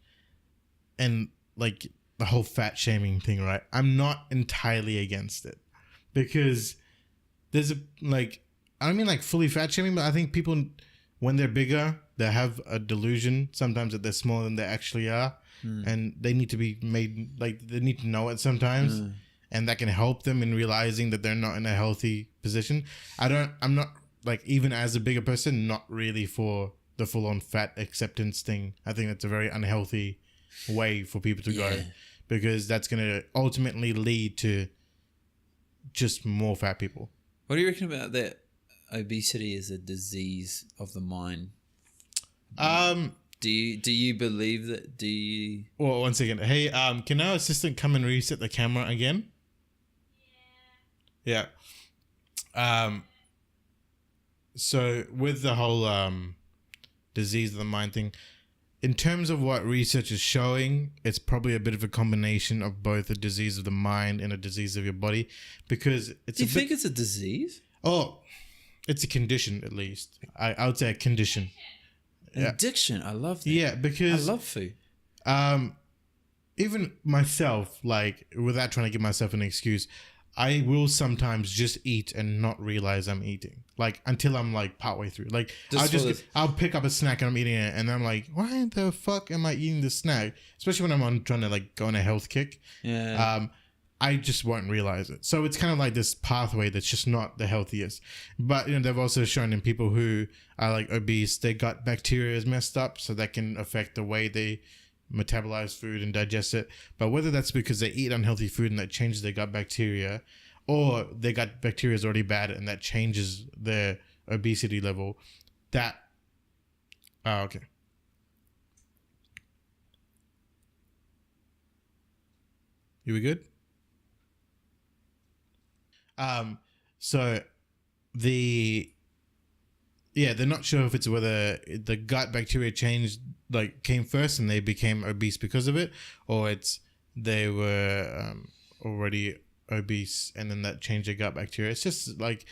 and like the whole fat shaming thing, right? I'm not entirely against it because there's I don't mean like fully fat shaming, but I think people when they're bigger, they have a delusion sometimes that they're smaller than they actually are. And they need to be made, like, they need to know it sometimes, and that can help them in realizing that they're not in a healthy position. I'm not, like, even as a bigger person, not really for the full-on fat acceptance thing. I think that's a very unhealthy way for people to go, because that's going to ultimately lead to just more fat people. What do you reckon about that? Obesity is a disease of the mind. Do you believe that? Do you? Well, one second. Hey, can our assistant come and reset the camera again? Yeah. So with the whole disease of the mind thing, in terms of what research is showing, it's probably a bit of a combination of both a disease of the mind and a disease of your body, because it's. Do you think it's a disease? Oh, it's a condition at least. I would say a condition. Addiction. I love that. Yeah, because I love food. Even myself, like, without trying to give myself an excuse, I will sometimes just eat and not realize I'm eating, like, until I'm like partway through. Like, I'll pick up a snack and I'm eating it, and I'm like, why the fuck am I eating this snack? Especially when I'm trying to like go on a health kick. Yeah. I just won't realize it. So it's kind of like this pathway that's just not the healthiest. But they've also shown in people who are like obese, their gut bacteria is messed up, so that can affect the way they metabolize food and digest it. But whether that's because they eat unhealthy food and that changes their gut bacteria, or their gut bacteria is already bad and that changes their obesity level, that okay. You were good? So they're not sure if it's whether the gut bacteria changed, like came first and they became obese because of it, or it's they were already obese and then that changed their gut bacteria. It's just like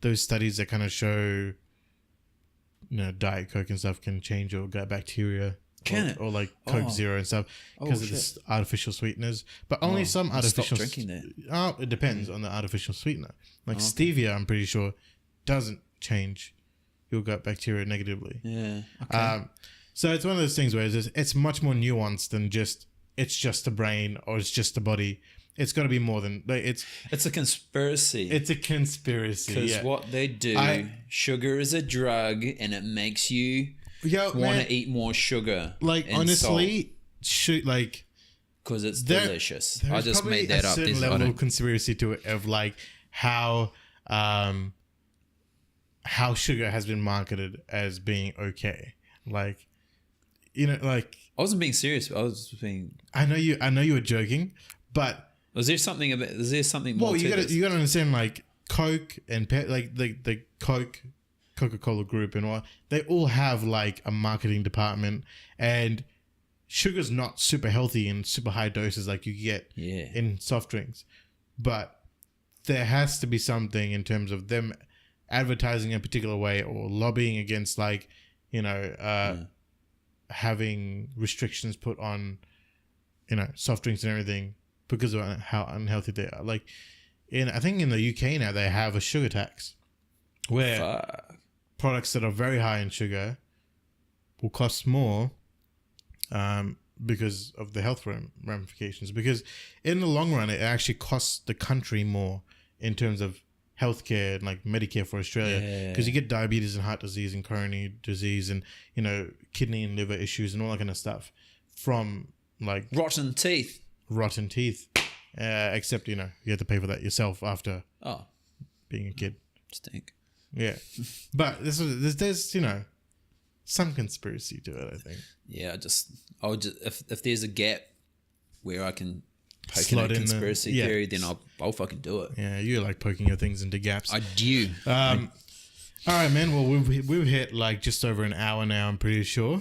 those studies that kind of show, Diet Coke and stuff can change your gut bacteria. Can it? Or like Coke Zero and stuff because of this artificial sweeteners. But only some artificial... Stop drinking that. Oh, it depends on the artificial sweetener. Like stevia, I'm pretty sure, doesn't change your gut bacteria negatively. Yeah. Okay. So it's one of those things where it's much more nuanced than it's just the brain or it's just the body. It's got to be more than... It's a conspiracy. It's a conspiracy, because what they do, sugar is a drug and it makes you... want to eat more sugar. Like, honestly, because it's delicious. I just made that up. There's a certain level of conspiracy to it of like how sugar has been marketed as being okay. Like, like I wasn't being serious. I was being. I know you were joking, but was there something about? Is there something more? Well, you got to understand, like Coke and like the Coca-Cola group and all, they all have like a marketing department, and sugar's not super healthy in super high doses like you get in soft drinks, but there has to be something in terms of them advertising a particular way or lobbying against like having restrictions put on soft drinks and everything because of how unhealthy they are. Like I think in the UK now they have a sugar tax where products that are very high in sugar will cost more because of the health ramifications. Because in the long run, it actually costs the country more in terms of healthcare and like Medicare for Australia. Because you get diabetes and heart disease and coronary disease and kidney and liver issues and all that kind of stuff from like rotten teeth. Except you have to pay for that yourself after being a kid. Stink. Yeah, but there's some conspiracy to it, I think. Yeah, I'll just if there's a gap where I can poke in a conspiracy theory, then I'll fucking do it. Yeah, you like poking your things into gaps. I do. All right, man. Well, we've hit like just over an hour now. I'm pretty sure.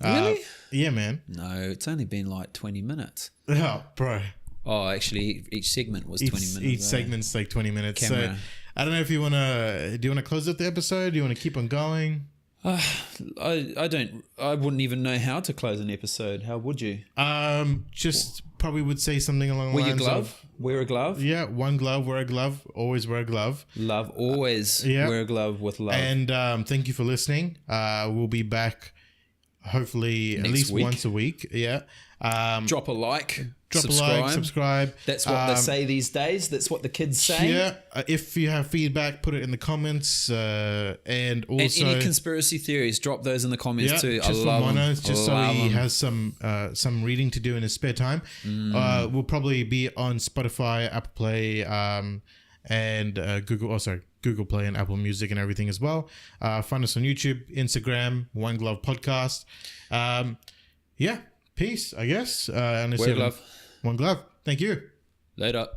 Really? Yeah, man. No, it's only been like 20 minutes. Oh, bro. Oh, actually, each segment was 20 minutes. Each segment's like 20 minutes. Camera. So I don't know if you want to... Do you want to close up the episode? Do you want to keep on going? I wouldn't even know how to close an episode. How would you? Just probably would say something along the lines of... Wear a glove? Yeah, one glove, wear a glove. Always wear a glove. Love, always wear a glove with love. And thank you for listening. We'll be back hopefully next at least week. Once a week. Yeah. Drop a like. Subscribe. That's what they say these days. That's what the kids say. Yeah. If you have feedback, put it in the comments. And also... And any conspiracy theories, drop those in the comments too. Just I love for Mono, them. just so he has some reading to do in his spare time. We'll probably be on Spotify, Apple Play, and Google. Oh, sorry, Google Play and Apple Music and everything as well. Find us on YouTube, Instagram, One Glove Podcast. Yeah. Peace, I guess. Wear a glove. One glove. Thank you. Later.